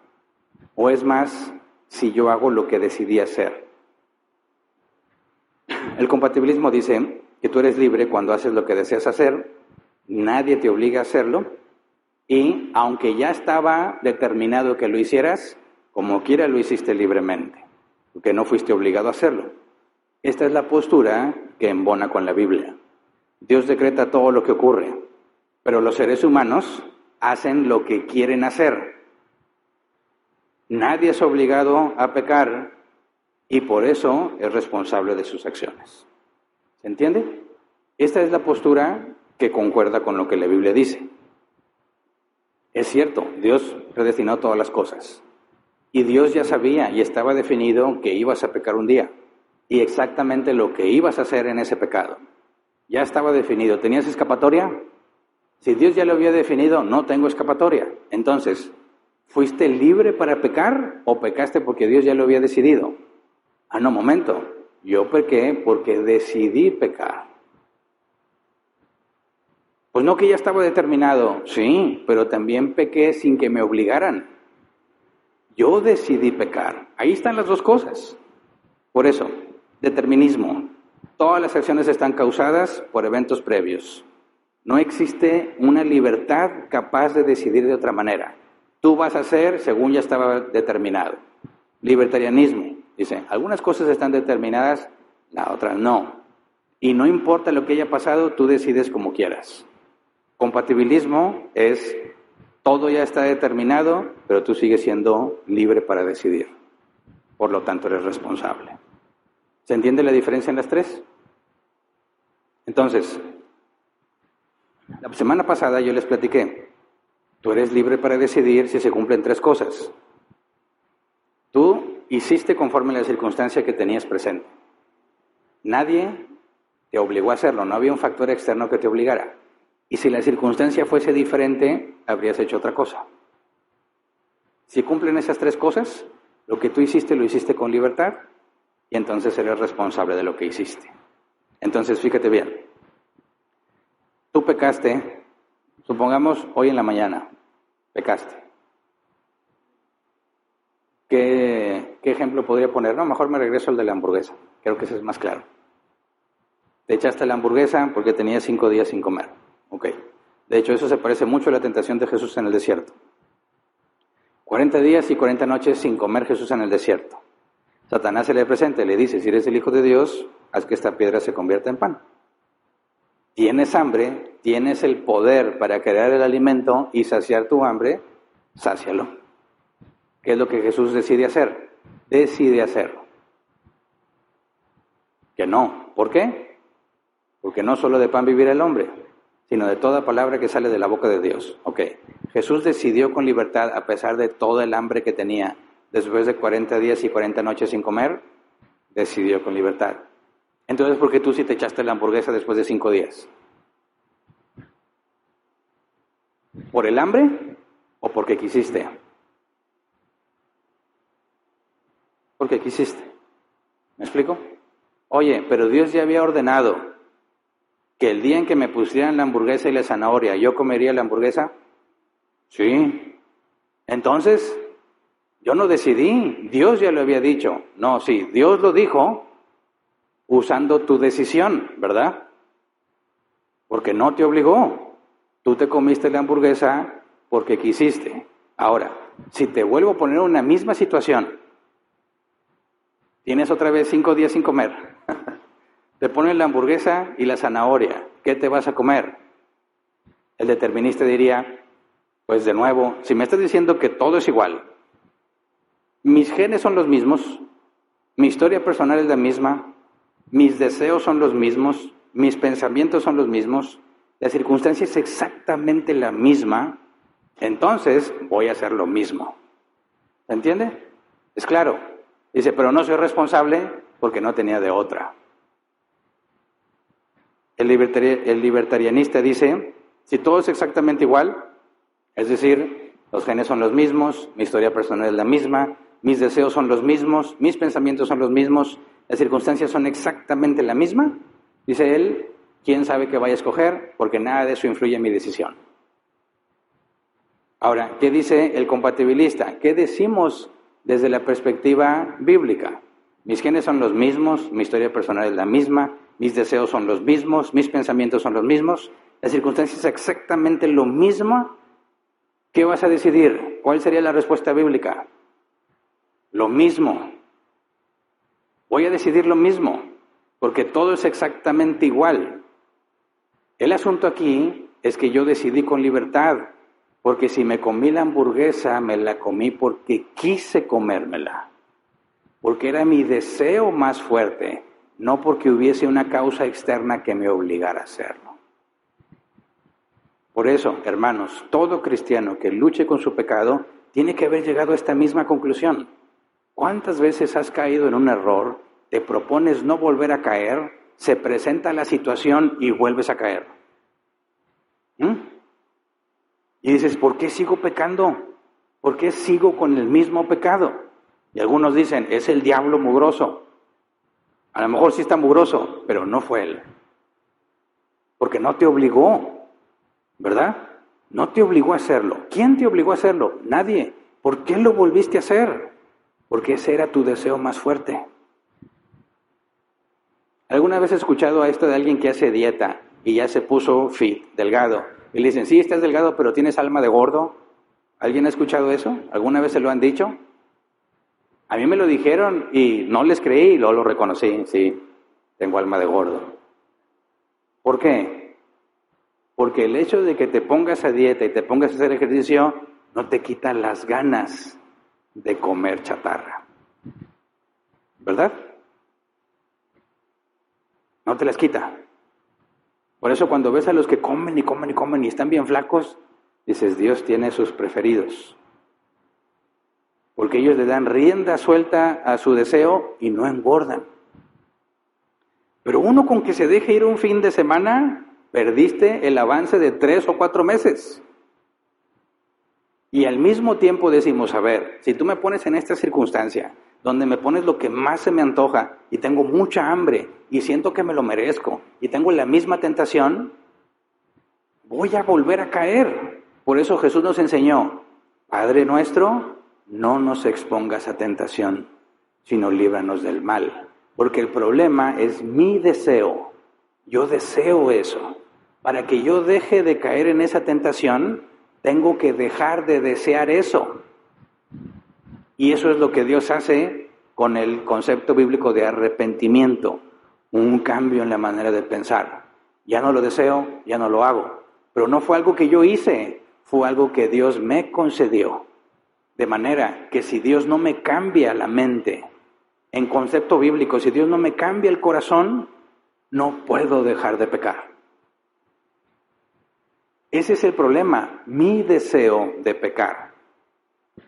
¿O es más si yo hago lo que decidí hacer? El compatibilismo dice que tú eres libre cuando haces lo que deseas hacer, nadie te obliga a hacerlo, y aunque ya estaba determinado que lo hicieras, como quiera lo hiciste libremente, porque no fuiste obligado a hacerlo. Esta es la postura que embona con la Biblia. Dios decreta todo lo que ocurre, pero los seres humanos hacen lo que quieren hacer. Nadie es obligado a pecar y por eso es responsable de sus acciones. ¿Se entiende? Esta es la postura que concuerda con lo que la Biblia dice. Es cierto, Dios predestinó todas las cosas. Y Dios ya sabía y estaba definido que ibas a pecar un día. Y exactamente lo que ibas a hacer en ese pecado. Ya estaba definido. ¿Tenías escapatoria? Si Dios ya lo había definido, no tengo escapatoria. Entonces, ¿fuiste libre para pecar o pecaste porque Dios ya lo había decidido? Ah, no, momento. Yo pequé porque decidí pecar. Pues no, que ya estaba determinado. Sí, pero también pequé sin que me obligaran. Yo decidí pecar. Ahí están las dos cosas. Por eso, determinismo. Todas las acciones están causadas por eventos previos. No existe una libertad capaz de decidir de otra manera. Tú vas a hacer según ya estaba determinado. Libertarianismo. Dice, algunas cosas están determinadas, las otras no. Y no importa lo que haya pasado, tú decides como quieras. Compatibilismo es, todo ya está determinado, pero tú sigues siendo libre para decidir. Por lo tanto, eres responsable. ¿Se entiende la diferencia en las tres? Entonces, la semana pasada yo les platiqué, tú eres libre para decidir si se cumplen tres cosas. Tú hiciste conforme a la circunstancia que tenías presente. Nadie te obligó a hacerlo, no había un factor externo que te obligara. Y si la circunstancia fuese diferente, habrías hecho otra cosa. Si cumplen esas tres cosas, lo que tú hiciste lo hiciste con libertad y entonces eres responsable de lo que hiciste. Entonces, fíjate bien. Tú pecaste, supongamos hoy en la mañana, pecaste. ¿Qué ejemplo podría poner? No, mejor me regreso al de la hamburguesa. Creo que ese es más claro. Te echaste la hamburguesa porque tenías 5 días sin comer. Ok. De hecho, eso se parece mucho a la tentación de Jesús en el desierto. 40 días y 40 noches sin comer Jesús en el desierto. Satanás se le presenta y le dice, si eres el Hijo de Dios, haz que esta piedra se convierta en pan. Tienes hambre, tienes el poder para crear el alimento y saciar tu hambre, sácialo. ¿Qué es lo que Jesús decide hacer? Decide hacerlo. Que no. ¿Por qué? Porque no solo de pan vivirá el hombre, sino de toda palabra que sale de la boca de Dios. Ok. Jesús decidió con libertad, a pesar de todo el hambre que tenía, después de 40 días y 40 noches sin comer, decidió con libertad. Entonces, ¿por qué tú sí te echaste la hamburguesa después de 5 días? ¿Por el hambre o porque quisiste? Porque quisiste. ¿Me explico? Oye, pero Dios ya había ordenado que el día en que me pusieran la hamburguesa y la zanahoria, ¿yo comería la hamburguesa? Sí. Entonces, yo no decidí, Dios ya lo había dicho. No, sí, Dios lo dijo usando tu decisión, ¿verdad? Porque no te obligó. Tú te comiste la hamburguesa porque quisiste. Ahora, si te vuelvo a poner una misma situación, tienes otra vez 5 días sin comer, te ponen la hamburguesa y la zanahoria, ¿qué te vas a comer? El determinista diría, pues de nuevo, si me estás diciendo que todo es igual, mis genes son los mismos, mi historia personal es la misma, mis deseos son los mismos, mis pensamientos son los mismos, la circunstancia es exactamente la misma, entonces voy a hacer lo mismo. ¿Se entiende? Es claro. Dice, pero no soy responsable porque no tenía de otra. El libertarianista dice, si todo es exactamente igual, es decir, los genes son los mismos, mi historia personal es la misma, mis deseos son los mismos, mis pensamientos son los mismos, las circunstancias son exactamente la misma, dice él, ¿quién sabe qué vaya a escoger? Porque nada de eso influye en mi decisión. Ahora, ¿qué dice el compatibilista? ¿Qué decimos desde la perspectiva bíblica? Mis genes son los mismos, mi historia personal es la misma, mis deseos son los mismos, mis pensamientos son los mismos, las circunstancias es exactamente lo mismo. ¿Qué vas a decidir? ¿Cuál sería la respuesta bíblica? Lo mismo. Voy a decidir lo mismo, porque todo es exactamente igual. El asunto aquí es que yo decidí con libertad, porque si me comí la hamburguesa, me la comí porque quise comérmela, porque era mi deseo más fuerte, no porque hubiese una causa externa que me obligara a hacerlo. Por eso, hermanos, todo cristiano que luche con su pecado tiene que haber llegado a esta misma conclusión. ¿Cuántas veces has caído en un error, te propones no volver a caer, se presenta la situación y vuelves a caer? Y dices, ¿por qué sigo pecando? ¿Por qué sigo con el mismo pecado? Y algunos dicen, es el diablo mugroso. A lo mejor sí está mugroso, pero no fue él. Porque no te obligó, ¿verdad? No te obligó a hacerlo. ¿Quién te obligó a hacerlo? Nadie. ¿Por qué lo volviste a hacer? Porque ese era tu deseo más fuerte. ¿Alguna vez has escuchado a esto de alguien que hace dieta y ya se puso fit, delgado? Y le dicen, sí, estás delgado, pero tienes alma de gordo. ¿Alguien ha escuchado eso? ¿Alguna vez se lo han dicho? A mí me lo dijeron y no les creí y luego lo reconocí. Sí, tengo alma de gordo. ¿Por qué? Porque el hecho de que te pongas a dieta y te pongas a hacer ejercicio no te quita las ganas de comer chatarra. ¿Verdad? No te las quita. Por eso cuando ves a los que comen y comen y comen y están bien flacos, dices, Dios tiene sus preferidos. Porque ellos le dan rienda suelta a su deseo y no engordan. Pero uno con que se deje ir un fin de semana, perdiste el avance de 3 o 4 meses. Y al mismo tiempo decimos, a ver, si tú me pones en esta circunstancia, donde me pones lo que más se me antoja, y tengo mucha hambre, y siento que me lo merezco, y tengo la misma tentación, voy a volver a caer. Por eso Jesús nos enseñó, Padre nuestro, no nos expongas a tentación, sino líbranos del mal. Porque el problema es mi deseo. Yo deseo eso. Para que yo deje de caer en esa tentación, tengo que dejar de desear eso. Y eso es lo que Dios hace con el concepto bíblico de arrepentimiento. Un cambio en la manera de pensar. Ya no lo deseo, ya no lo hago. Pero no fue algo que yo hice, fue algo que Dios me concedió. De manera que si Dios no me cambia la mente, en concepto bíblico, si Dios no me cambia el corazón, no puedo dejar de pecar. Ese es el problema, mi deseo de pecar.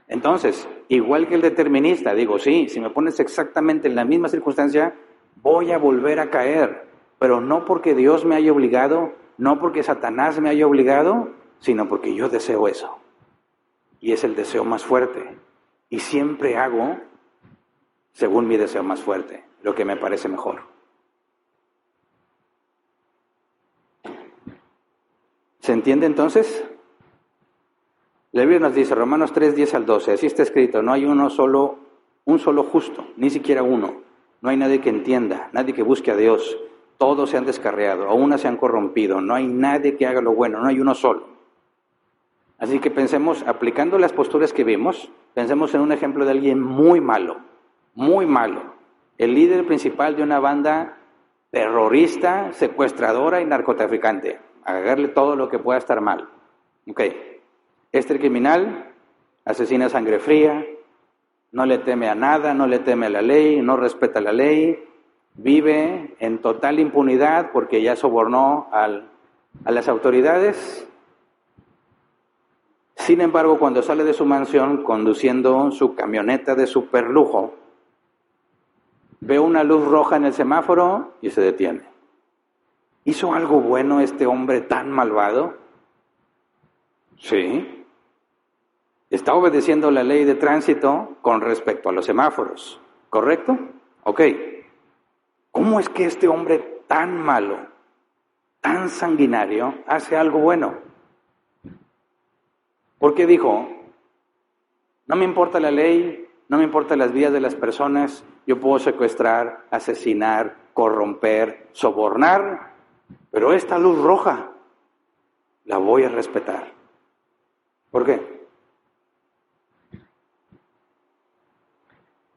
Entonces, igual que el determinista, digo, sí, si me pones exactamente en la misma circunstancia, voy a volver a caer, pero no porque Dios me haya obligado, no porque Satanás me haya obligado, sino porque yo deseo eso. Y es el deseo más fuerte. Y siempre hago según mi deseo más fuerte, lo que me parece mejor. ¿Se entiende entonces? La Biblia nos dice, Romanos 3, 10 al 12, así está escrito, no hay un solo justo, ni siquiera uno. No hay nadie que entienda, nadie que busque a Dios. Todos se han descarriado, aún se han corrompido, no hay nadie que haga lo bueno, no hay uno solo. Así que pensemos, aplicando las posturas que vimos, pensemos en un ejemplo de alguien muy malo, el líder principal de una banda terrorista, secuestradora y narcotraficante, agarrarle todo lo que pueda estar mal. Este criminal asesina a sangre fría, no le teme a nada, no le teme a la ley, no respeta la ley, vive en total impunidad porque ya sobornó a las autoridades. Sin embargo, cuando sale de su mansión conduciendo su camioneta de superlujo, ve una luz roja en el semáforo y se detiene. ¿Hizo algo bueno este hombre tan malvado? Sí. Está obedeciendo la ley de tránsito con respecto a los semáforos, ¿correcto? Ok. ¿Cómo es que este hombre tan malo, tan sanguinario, hace algo bueno? Porque dijo, no me importa la ley, no me importan las vidas de las personas, yo puedo secuestrar, asesinar, corromper, sobornar, pero esta luz roja la voy a respetar. ¿Por qué?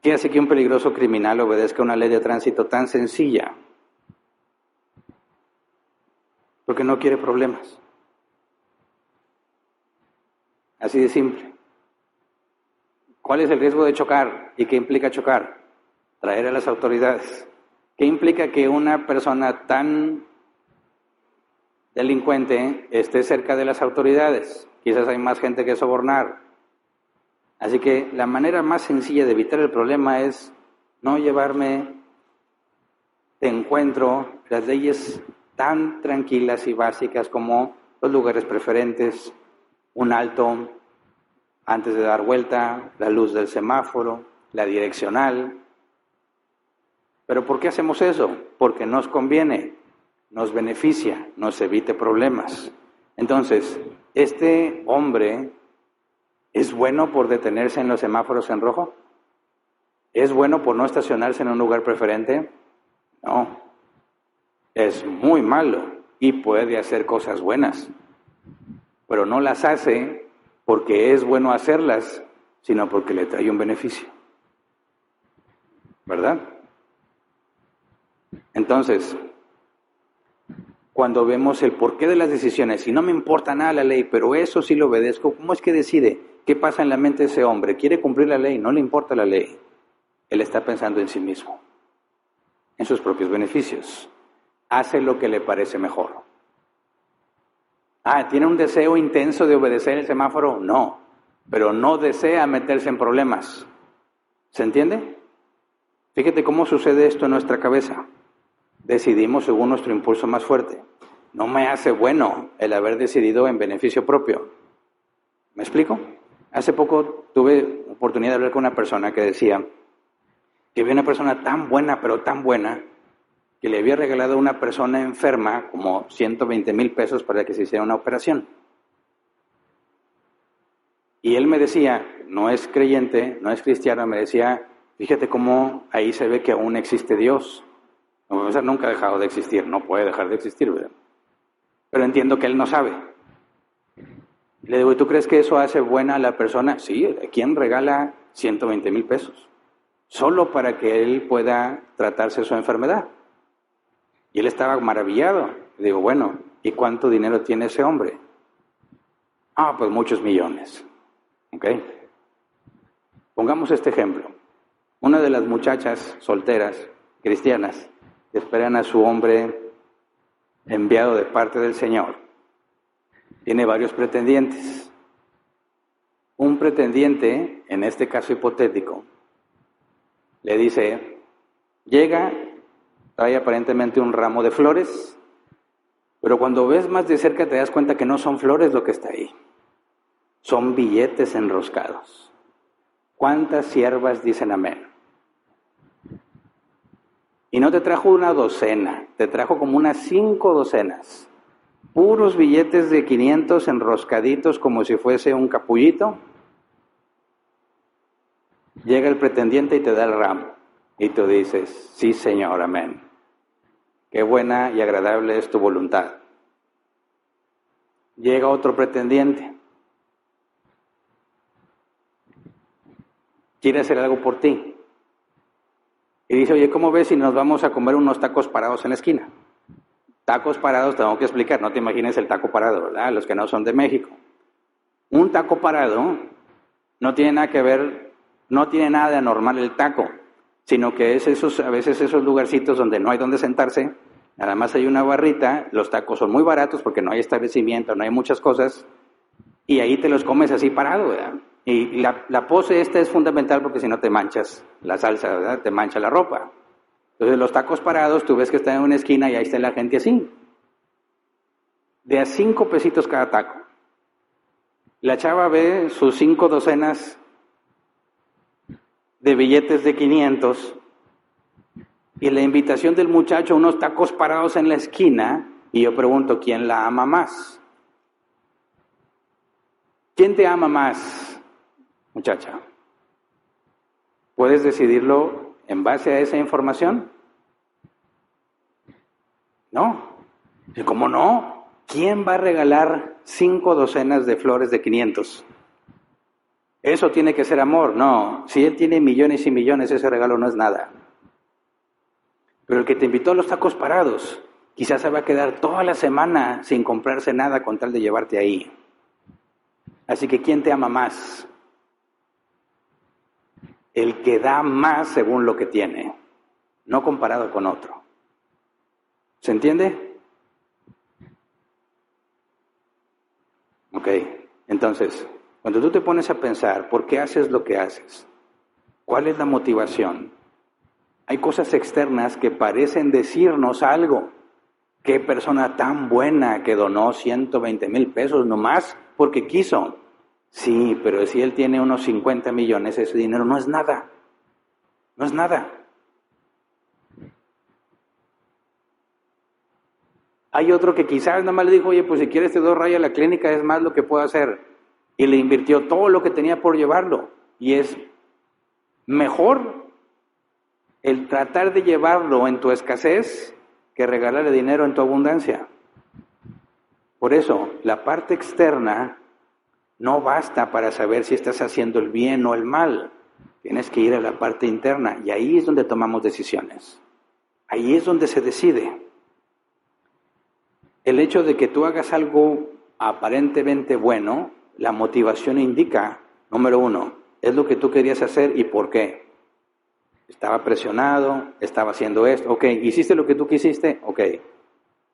¿Qué hace que un peligroso criminal obedezca una ley de tránsito tan sencilla? Porque no quiere problemas. Así de simple. ¿Cuál es el riesgo de chocar? ¿Y qué implica chocar? Traer a las autoridades. ¿Qué implica que una persona tan delincuente esté cerca de las autoridades? Quizás hay más gente que sobornar. Así que la manera más sencilla de evitar el problema es no llevarme de encuentro las leyes tan tranquilas y básicas como los lugares preferentes, un alto antes de dar vuelta, la luz del semáforo, la direccional. ¿Pero por qué hacemos eso? Porque nos conviene, nos beneficia, nos evite problemas. Entonces, ¿este hombre es bueno por detenerse en los semáforos en rojo? ¿Es bueno por no estacionarse en un lugar preferente? No. Es muy malo y puede hacer cosas buenas, pero no las hace porque es bueno hacerlas, sino porque le trae un beneficio. ¿Verdad? Entonces, cuando vemos el porqué de las decisiones, y no me importa nada la ley, pero eso sí lo obedezco, ¿cómo es que decide? ¿Qué pasa en la mente de ese hombre? Quiere cumplir la ley, no le importa la ley. Él está pensando en sí mismo, en sus propios beneficios. Hace lo que le parece mejor. ¿Tiene un deseo intenso de obedecer el semáforo? No, pero no desea meterse en problemas. ¿Se entiende? Fíjate cómo sucede esto en nuestra cabeza. Decidimos según nuestro impulso más fuerte. No me hace bueno el haber decidido en beneficio propio. ¿Me explico? Hace poco tuve oportunidad de hablar con una persona que decía que había una persona tan buena, pero tan buena, que le había regalado a una persona enferma como 120,000 pesos para que se hiciera una operación. Y él me decía, no es creyente, no es cristiano, me decía, fíjate cómo ahí se ve que aún existe Dios. O sea, nunca ha dejado de existir, no puede dejar de existir, ¿verdad? Pero entiendo que él no sabe. Le digo, ¿y tú crees que eso hace buena a la persona? Sí, ¿quién regala 120,000 pesos? Solo para que él pueda tratarse su enfermedad. Y él estaba maravillado. Le digo, bueno, ¿y cuánto dinero tiene ese hombre? Pues muchos millones. ¿Ok? Pongamos este ejemplo. Una de las muchachas solteras, cristianas, que esperan a su hombre enviado de parte del Señor, tiene varios pretendientes. Un pretendiente, en este caso hipotético, le dice, llega, trae aparentemente un ramo de flores, pero cuando ves más de cerca te das cuenta que no son flores lo que está ahí, son billetes enroscados. ¿Cuántas siervas dicen amén? Y no te trajo una docena, te trajo como unas 5 docenas, puros billetes de 500 enroscaditos como si fuese un capullito. Llega el pretendiente y te da el ramo, y tú dices, sí Señor, amén. Qué buena y agradable es tu voluntad. Llega otro pretendiente. Quiere hacer algo por ti. Y dice, oye, ¿cómo ves si nos vamos a comer unos tacos parados en la esquina? Tacos parados, tengo que explicar, no te imagines el taco parado, ¿verdad? Los que no son de México. Un taco parado no tiene nada que ver, no tiene nada de anormal el taco, sino que es a veces esos lugarcitos donde no hay donde sentarse, nada más hay una barrita, los tacos son muy baratos porque no hay establecimiento, no hay muchas cosas, y ahí te los comes así parado, ¿verdad? Y la pose esta es fundamental porque si no te manchas la salsa, ¿verdad? Te mancha la ropa. Entonces los tacos parados, tú ves que están en una esquina y ahí está la gente así. De a 5 pesitos cada taco. La chava ve sus 5 docenas de billetes de 500 y la invitación del muchacho a unos tacos parados en la esquina, y yo pregunto, ¿quién la ama más? ¿Quién te ama más, muchacha? ¿Puedes decidirlo en base a esa información? No. ¿Y cómo no? ¿Quién va a regalar 5 docenas de flores de 500? Eso tiene que ser amor. No, si él tiene millones y millones, ese regalo no es nada. Pero el que te invitó a los tacos parados, quizás se va a quedar toda la semana sin comprarse nada con tal de llevarte ahí. Así que ¿quién te ama más? El que da más según lo que tiene, no comparado con otro. ¿Se entiende? Ok, entonces, cuando tú te pones a pensar, ¿por qué haces lo que haces? ¿Cuál es la motivación? Hay cosas externas que parecen decirnos algo. ¿Qué persona tan buena que donó 120,000 pesos nomás porque quiso? Sí, pero si él tiene unos 50 millones, ese dinero no es nada. No es nada. Hay otro que quizás nomás le dijo, oye, pues si quieres te doy raya a la clínica, es más lo que puedo hacer. Y le invirtió todo lo que tenía por llevarlo. Y es mejor el tratar de llevarlo en tu escasez que regalarle dinero en tu abundancia. Por eso, la parte externa no basta para saber si estás haciendo el bien o el mal. Tienes que ir a la parte interna y ahí es donde tomamos decisiones. Ahí es donde se decide. El hecho de que tú hagas algo aparentemente bueno, la motivación indica, número uno, es lo que tú querías hacer y por qué. Estaba presionado, estaba haciendo esto, ok, ¿hiciste lo que tú quisiste? Ok,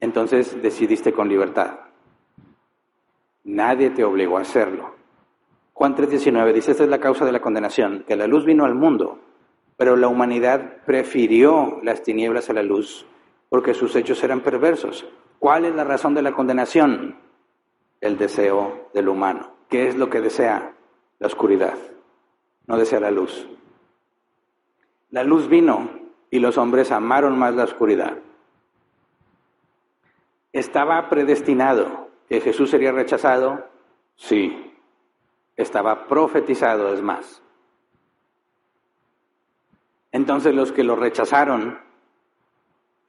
entonces decidiste con libertad. Nadie te obligó a hacerlo. Juan 3:19 dice, esta es la causa de la condenación, que la luz vino al mundo, pero la humanidad prefirió las tinieblas a la luz, porque sus hechos eran perversos. ¿Cuál es la razón de la condenación? El deseo del humano. ¿Qué es lo que desea? La oscuridad. No desea la luz. La luz vino y los hombres amaron más la oscuridad. ¿Estaba predestinado que Jesús sería rechazado? Sí. Estaba profetizado, es más. Entonces los que lo rechazaron,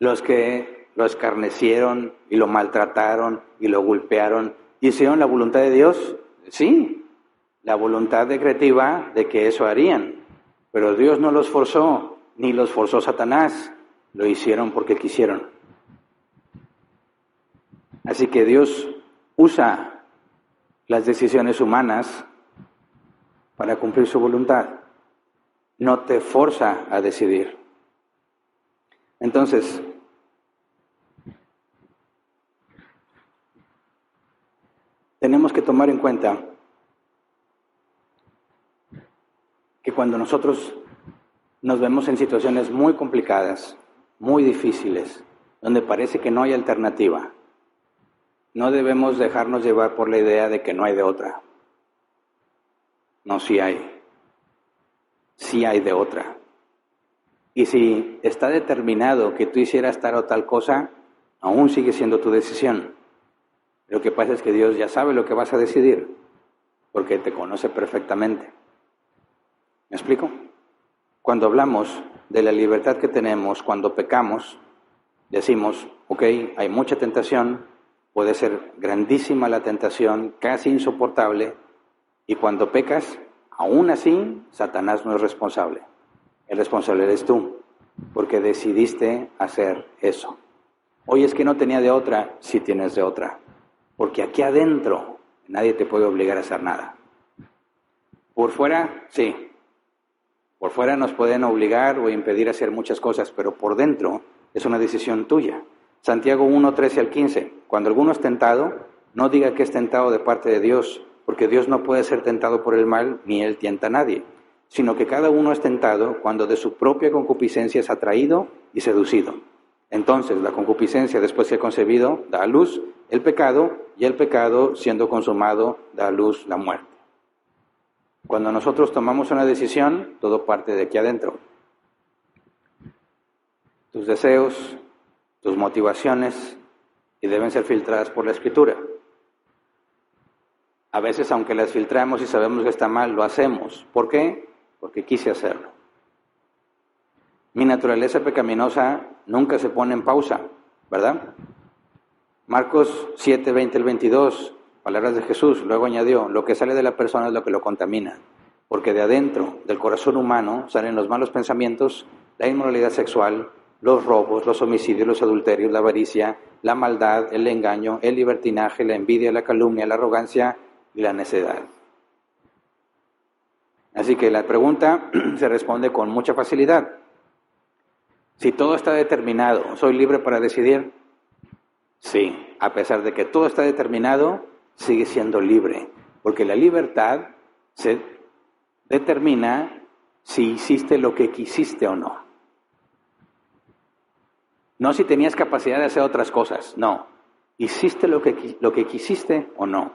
los que lo escarnecieron y lo maltrataron y lo golpearon, ¿hicieron la voluntad de Dios? Sí, la voluntad decretiva de que eso harían. Pero Dios no los forzó, ni los forzó Satanás. Lo hicieron porque quisieron. Así que Dios usa las decisiones humanas para cumplir su voluntad. No te forza a decidir. Entonces, tenemos que tomar en cuenta que cuando nosotros nos vemos en situaciones muy complicadas, muy difíciles, donde parece que no hay alternativa, no debemos dejarnos llevar por la idea de que no hay de otra. No, sí hay. Sí hay de otra. Y si está determinado que tú hicieras tal o tal cosa, aún sigue siendo tu decisión. Lo que pasa es que Dios ya sabe lo que vas a decidir, porque te conoce perfectamente. ¿Me explico? Cuando hablamos de la libertad que tenemos cuando pecamos, decimos, ok, hay mucha tentación, puede ser grandísima la tentación, casi insoportable, y cuando pecas, aún así, Satanás no es responsable. El responsable eres tú, porque decidiste hacer eso. Oye, es que no tenía de otra, sí tienes de otra. Porque aquí adentro nadie te puede obligar a hacer nada. Por fuera, sí. Por fuera nos pueden obligar o impedir hacer muchas cosas, pero por dentro es una decisión tuya. Santiago 1:13-15. Cuando alguno es tentado, no diga que es tentado de parte de Dios, porque Dios no puede ser tentado por el mal, ni Él tienta a nadie, sino que cada uno es tentado cuando de su propia concupiscencia es atraído y seducido. Entonces la concupiscencia, después de ser concebido, da a luz el pecado, y el pecado, siendo consumado, da a luz la muerte. Cuando nosotros tomamos una decisión, todo parte de aquí adentro. Tus deseos, tus motivaciones, y deben ser filtradas por la Escritura. A veces, aunque las filtramos y sabemos que está mal, lo hacemos. ¿Por qué? Porque quise hacerlo. Mi naturaleza pecaminosa nunca se pone en pausa, ¿verdad? Marcos 7:20-22, palabras de Jesús, luego añadió, lo que sale de la persona es lo que lo contamina, porque de adentro, del corazón humano, salen los malos pensamientos, la inmoralidad sexual, los robos, los homicidios, los adulterios, la avaricia, la maldad, el engaño, el libertinaje, la envidia, la calumnia, la arrogancia y la necedad. Así que la pregunta se responde con mucha facilidad. Si todo está determinado, ¿soy libre para decidir? Sí, a pesar de que todo está determinado, sigue siendo libre, porque la libertad se determina si hiciste lo que quisiste o no. No si tenías capacidad de hacer otras cosas, no. ¿Hiciste lo que quisiste o no?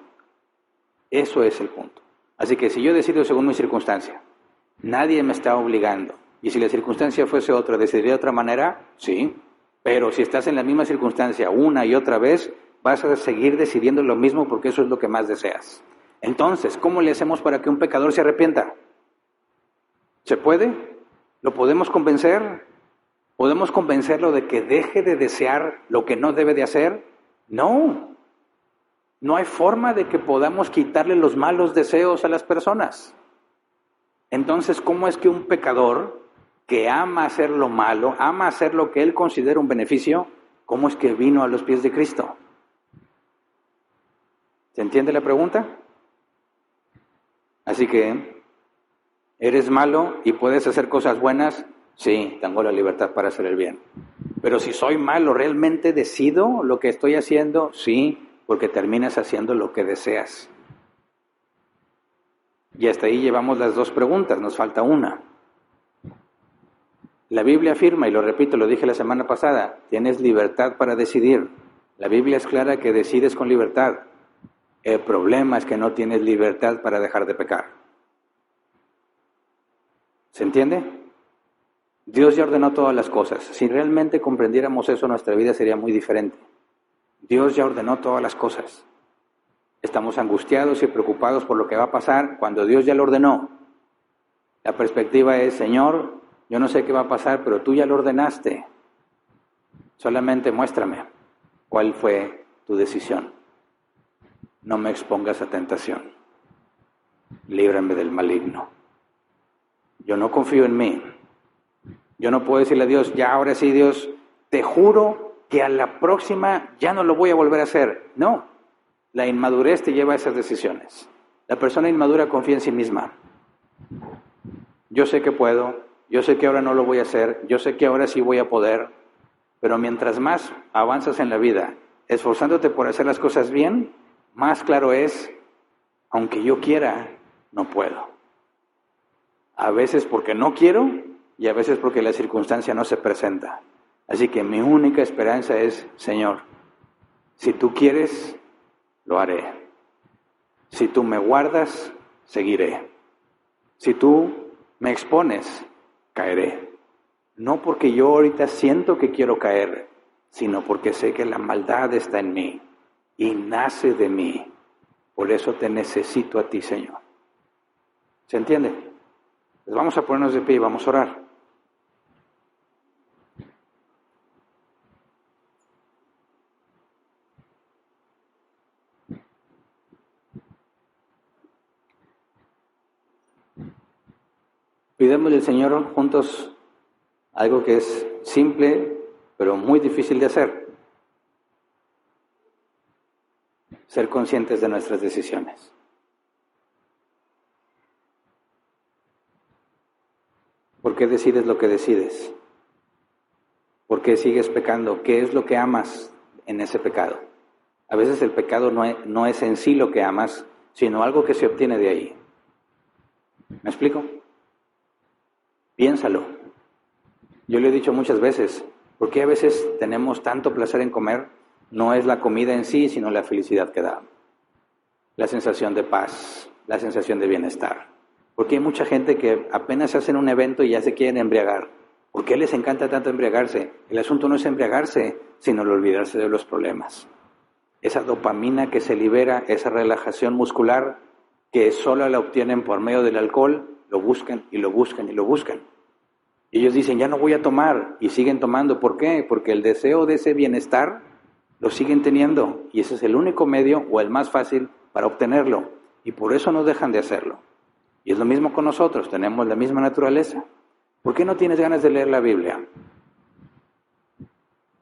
Eso es el punto. Así que si yo decido según mi circunstancia, nadie me está obligando. Y si la circunstancia fuese otra, ¿decidiría de otra manera? Sí. Pero si estás en la misma circunstancia una y otra vez, vas a seguir decidiendo lo mismo porque eso es lo que más deseas. Entonces, ¿cómo le hacemos para que un pecador se arrepienta? ¿Se puede? ¿Lo podemos convencer? ¿Podemos convencerlo de que deje de desear lo que no debe de hacer? No. No hay forma de que podamos quitarle los malos deseos a las personas. Entonces, ¿cómo es que un pecador que ama hacer lo malo, ama hacer lo que él considera un beneficio, cómo es que vino a los pies de Cristo? ¿Se entiende la pregunta? Así que, ¿eres malo y puedes hacer cosas buenas? Sí, tengo la libertad para hacer el bien. Pero si soy malo, ¿realmente decido lo que estoy haciendo? Sí, porque terminas haciendo lo que deseas. Y hasta ahí llevamos las dos preguntas, nos falta una. La Biblia afirma, y lo repito, lo dije la semana pasada, tienes libertad para decidir. La Biblia es clara que decides con libertad. El problema es que no tienes libertad para dejar de pecar. ¿Se entiende? Dios ya ordenó todas las cosas. Si realmente comprendiéramos eso, nuestra vida sería muy diferente. Dios ya ordenó todas las cosas. Estamos angustiados y preocupados por lo que va a pasar cuando Dios ya lo ordenó. La perspectiva es, Señor, yo no sé qué va a pasar, pero tú ya lo ordenaste. Solamente muéstrame cuál fue tu decisión. No me expongas a tentación. Líbrame del maligno. Yo no confío en mí. Yo no puedo decirle a Dios, ya ahora sí, Dios, te juro que a la próxima ya no lo voy a volver a hacer. No, la inmadurez te lleva a esas decisiones. La persona inmadura confía en sí misma. Yo sé que puedo, yo sé que ahora no lo voy a hacer, yo sé que ahora sí voy a poder, pero mientras más avanzas en la vida, esforzándote por hacer las cosas bien, más claro es, aunque yo quiera, no puedo. A veces porque no quiero y a veces porque la circunstancia no se presenta. Así que mi única esperanza es, Señor, si tú quieres, lo haré. Si tú me guardas, seguiré. Si tú me expones, caeré. No porque yo ahorita siento que quiero caer, sino porque sé que la maldad está en mí y nace de mí. Por eso te necesito a ti, Señor. ¿Se entiende? Pues vamos a ponernos de pie y vamos a orar. Pidémosle al Señor juntos algo que es simple, pero muy difícil de hacer. Ser conscientes de nuestras decisiones. ¿Por qué decides lo que decides? ¿Por qué sigues pecando? ¿Qué es lo que amas en ese pecado? A veces el pecado no es en sí lo que amas, sino algo que se obtiene de ahí. ¿Me explico? Piénsalo. Yo le he dicho muchas veces, ¿por qué a veces tenemos tanto placer en comer? No es la comida en sí, sino la felicidad que da. La sensación de paz, la sensación de bienestar. Porque hay mucha gente que apenas hacen un evento y ya se quieren embriagar. ¿Por qué les encanta tanto embriagarse? El asunto no es embriagarse, sino el olvidarse de los problemas. Esa dopamina que se libera, esa relajación muscular que solo la obtienen por medio del alcohol, lo buscan y lo buscan y lo buscan. Y ellos dicen, ya no voy a tomar, y siguen tomando. ¿Por qué? Porque el deseo de ese bienestar lo siguen teniendo, y ese es el único medio o el más fácil para obtenerlo, y por eso no dejan de hacerlo. Y es lo mismo con nosotros, tenemos la misma naturaleza. ¿Por qué no tienes ganas de leer la Biblia?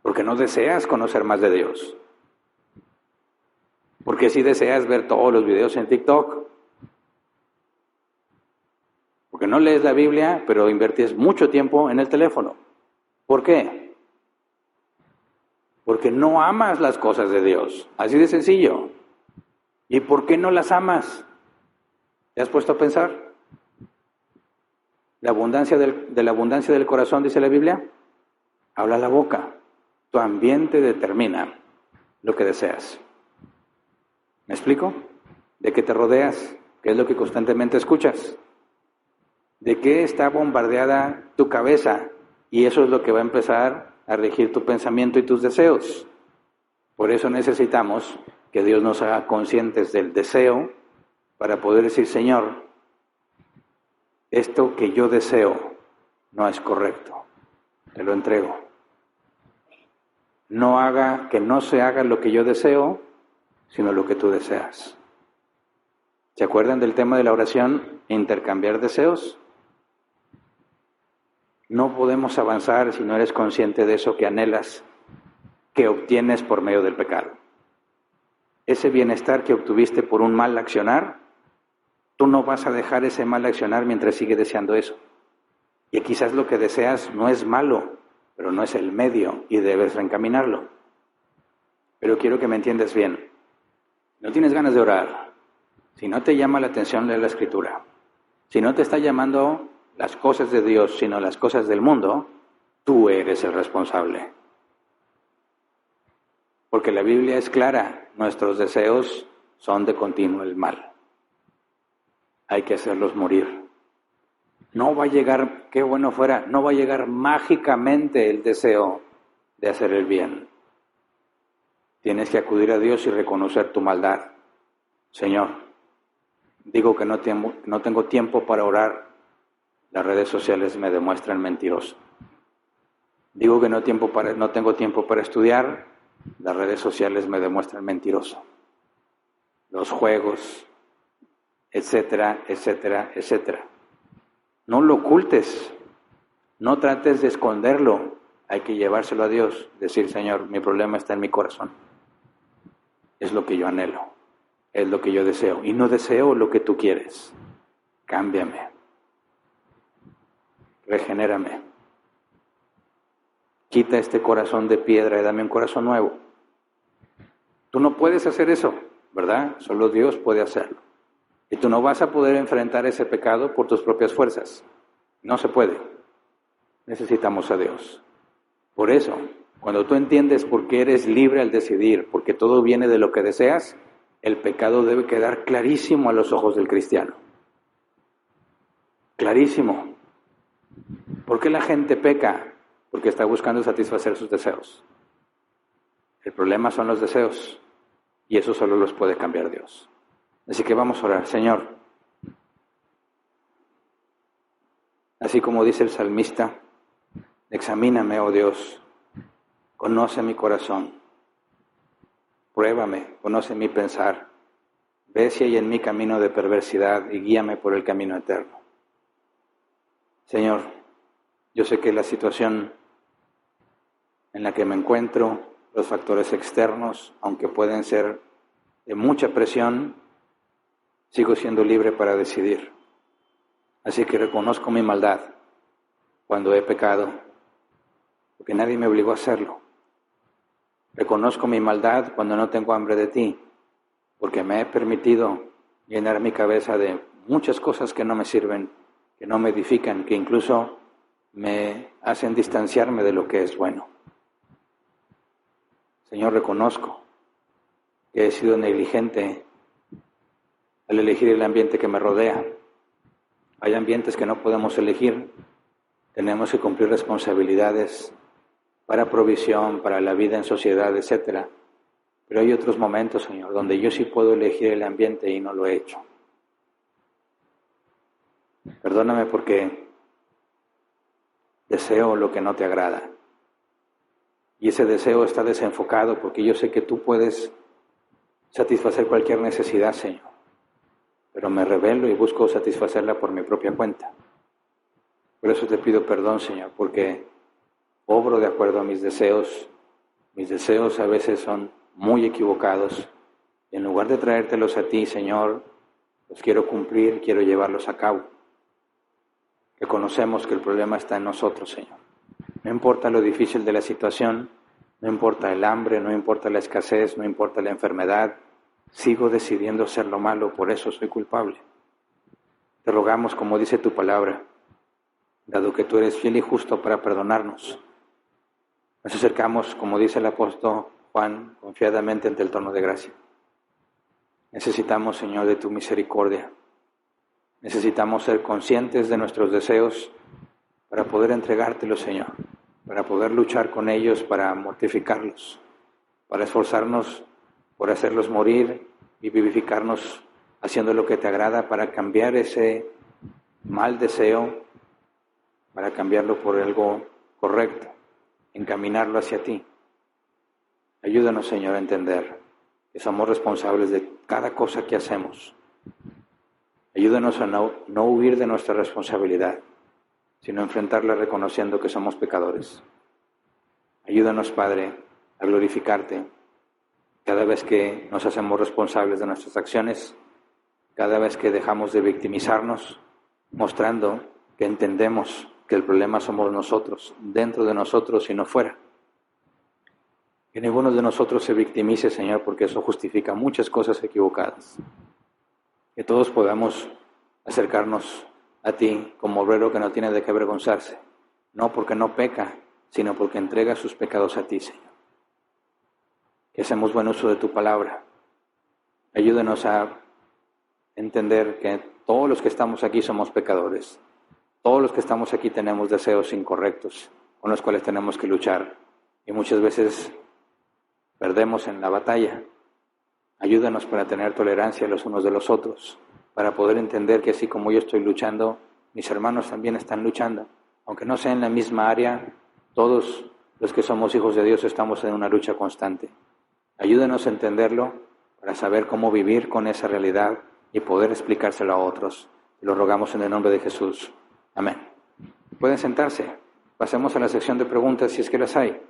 Porque no deseas conocer más de Dios. Porque sí deseas ver todos los videos en TikTok. Porque no lees la Biblia, pero inviertes mucho tiempo en el teléfono. ¿Por qué? Porque no amas las cosas de Dios. Así de sencillo. ¿Y por qué no las amas? ¿Te has puesto a pensar? De la abundancia del corazón, dice la Biblia, habla la boca. Tu ambiente determina lo que deseas. ¿Me explico? ¿De qué te rodeas? ¿Qué es lo que constantemente escuchas? ¿De qué está bombardeada tu cabeza? Y eso es lo que va a empezar a regir tu pensamiento y tus deseos. Por eso necesitamos que Dios nos haga conscientes del deseo para poder decir, Señor, esto que yo deseo no es correcto, te lo entrego. Que no se haga lo que yo deseo, sino lo que tú deseas. ¿Se acuerdan del tema de la oración? Intercambiar deseos. No podemos avanzar si no eres consciente de eso que anhelas, que obtienes por medio del pecado. Ese bienestar que obtuviste por un mal accionar, tú no vas a dejar ese mal accionar mientras sigues deseando eso. Y quizás lo que deseas no es malo, pero no es el medio y debes reencaminarlo. Pero quiero que me entiendas bien. No tienes ganas de orar. Si no te llama la atención leer la Escritura, si no te está llamando las cosas de Dios, sino las cosas del mundo, tú eres el responsable. Porque la Biblia es clara, nuestros deseos son de continuo el mal. Hay que hacerlos morir. No va a llegar, qué bueno fuera, no va a llegar mágicamente el deseo de hacer el bien. Tienes que acudir a Dios y reconocer tu maldad. Señor, digo que no tengo tiempo para orar. Las redes sociales me demuestran mentiroso. Digo que no tengo tiempo para estudiar. Las redes sociales me demuestran mentiroso. Los juegos, etcétera, etcétera, etcétera. No lo ocultes. No trates de esconderlo. Hay que llevárselo a Dios. Decir, Señor, mi problema está en mi corazón. Es lo que yo anhelo. Es lo que yo deseo. Y no deseo lo que tú quieres. Cámbiame. Regenérame. Quita este corazón de piedra y dame un corazón nuevo. Tú no puedes hacer eso, ¿verdad? Solo Dios puede hacerlo. Y tú no vas a poder enfrentar ese pecado por tus propias fuerzas. No se puede. Necesitamos a Dios. Por eso, cuando tú entiendes por qué eres libre al decidir, porque todo viene de lo que deseas, el pecado debe quedar clarísimo a los ojos del cristiano. Clarísimo. ¿Por qué la gente peca? Porque está buscando satisfacer sus deseos. El problema son los deseos y eso solo los puede cambiar Dios. Así que vamos a orar. Señor, así como dice el salmista, examíname, oh Dios, conoce mi corazón, pruébame, conoce mi pensar, ve si hay en mí camino de perversidad y guíame por el camino eterno. Señor, yo sé que la situación en la que me encuentro, los factores externos, aunque pueden ser de mucha presión, sigo siendo libre para decidir. Así que reconozco mi maldad cuando he pecado, porque nadie me obligó a hacerlo. Reconozco mi maldad cuando no tengo hambre de ti, porque me he permitido llenar mi cabeza de muchas cosas que no me sirven, que no me edifican, que incluso me hacen distanciarme de lo que es bueno. Señor, reconozco que he sido negligente al elegir el ambiente que me rodea. Hay ambientes que no podemos elegir. Tenemos que cumplir responsabilidades para provisión, para la vida en sociedad, etc. Pero hay otros momentos, Señor, donde yo sí puedo elegir el ambiente y no lo he hecho. Perdóname porque deseo lo que no te agrada. Y ese deseo está desenfocado porque yo sé que tú puedes satisfacer cualquier necesidad, Señor. Pero me rebelo y busco satisfacerla por mi propia cuenta. Por eso te pido perdón, Señor, porque obro de acuerdo a mis deseos. Mis deseos a veces son muy equivocados. Y en lugar de traértelos a ti, Señor, los quiero cumplir, quiero llevarlos a cabo. Reconocemos que el problema está en nosotros, Señor. No importa lo difícil de la situación, no importa el hambre, no importa la escasez, no importa la enfermedad, sigo decidiendo hacer lo malo, por eso soy culpable. Te rogamos, como dice tu palabra, dado que tú eres fiel y justo para perdonarnos, nos acercamos, como dice el apóstol Juan, confiadamente ante el trono de gracia. Necesitamos, Señor, de tu misericordia. Necesitamos ser conscientes de nuestros deseos para poder entregártelos, Señor, para poder luchar con ellos, para mortificarlos, para esforzarnos por hacerlos morir y vivificarnos haciendo lo que te agrada, para cambiar ese mal deseo, para cambiarlo por algo correcto, encaminarlo hacia ti. Ayúdanos, Señor, a entender que somos responsables de cada cosa que hacemos. Ayúdanos a no huir de nuestra responsabilidad, sino enfrentarla reconociendo que somos pecadores. Ayúdanos, Padre, a glorificarte cada vez que nos hacemos responsables de nuestras acciones, cada vez que dejamos de victimizarnos, mostrando que entendemos que el problema somos nosotros, dentro de nosotros y no fuera. Que ninguno de nosotros se victimice, Señor, porque eso justifica muchas cosas equivocadas. Que todos podamos acercarnos a ti como obrero que no tiene de qué avergonzarse, no porque no peca, sino porque entrega sus pecados a ti, Señor. Que hacemos buen uso de tu palabra. Ayúdanos a entender que todos los que estamos aquí somos pecadores. Todos los que estamos aquí tenemos deseos incorrectos con los cuales tenemos que luchar y muchas veces perdemos en la batalla. Ayúdanos para tener tolerancia los unos de los otros, para poder entender que así como yo estoy luchando, mis hermanos también están luchando. Aunque no sea en la misma área, todos los que somos hijos de Dios estamos en una lucha constante. Ayúdanos a entenderlo para saber cómo vivir con esa realidad y poder explicárselo a otros. Lo rogamos en el nombre de Jesús. Amén. Pueden sentarse. Pasemos a la sección de preguntas si es que las hay.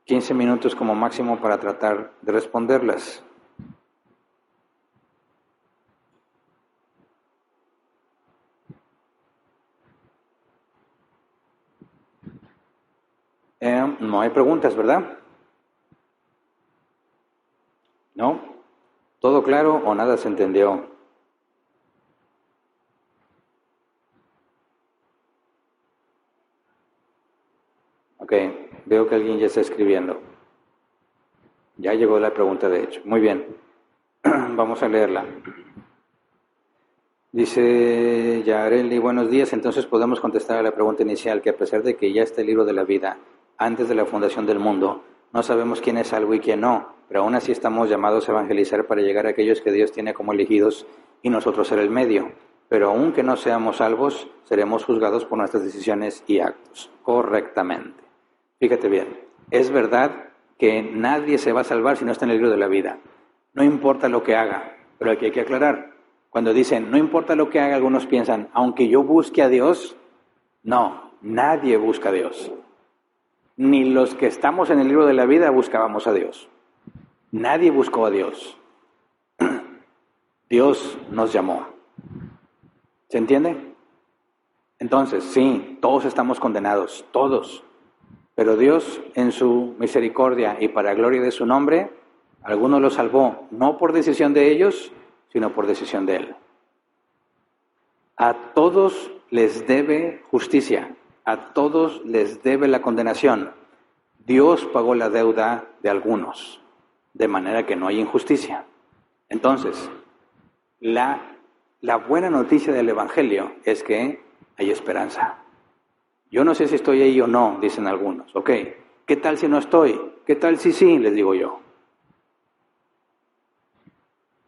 15 minutos como máximo para tratar de responderlas. No hay preguntas, ¿verdad? ¿No? ¿Todo claro o nada se entendió? Ok, veo que alguien ya está escribiendo. Ya llegó la pregunta, de hecho. Muy bien, vamos a leerla. Dice Yareli, buenos días. Entonces podemos contestar a la pregunta inicial, que a pesar de que ya está el libro de la vida, antes de la fundación del mundo, no sabemos quién es salvo y quién no, pero aún así estamos llamados a evangelizar para llegar a aquellos que Dios tiene como elegidos y nosotros ser el medio. Pero aunque no seamos salvos, seremos juzgados por nuestras decisiones y actos, correctamente. Fíjate bien, es verdad que nadie se va a salvar si no está en el libro de la vida. No importa lo que haga, pero aquí hay que aclarar. Cuando dicen, no importa lo que haga, algunos piensan, aunque yo busque a Dios, no, nadie busca a Dios. Ni los que estamos en el libro de la vida buscábamos a Dios. Nadie buscó a Dios. Dios nos llamó. ¿Se entiende? Entonces, sí, todos estamos condenados, todos. Pero Dios, en su misericordia y para gloria de su nombre, a algunos los salvó, no por decisión de ellos, sino por decisión de Él. A todos les debe justicia, a todos les debe la condenación. Dios pagó la deuda de algunos, de manera que no hay injusticia. Entonces, la buena noticia del Evangelio es que hay esperanza. Yo no sé si estoy ahí o no, dicen algunos. Ok, ¿qué tal si no estoy? ¿Qué tal si sí? Les digo yo.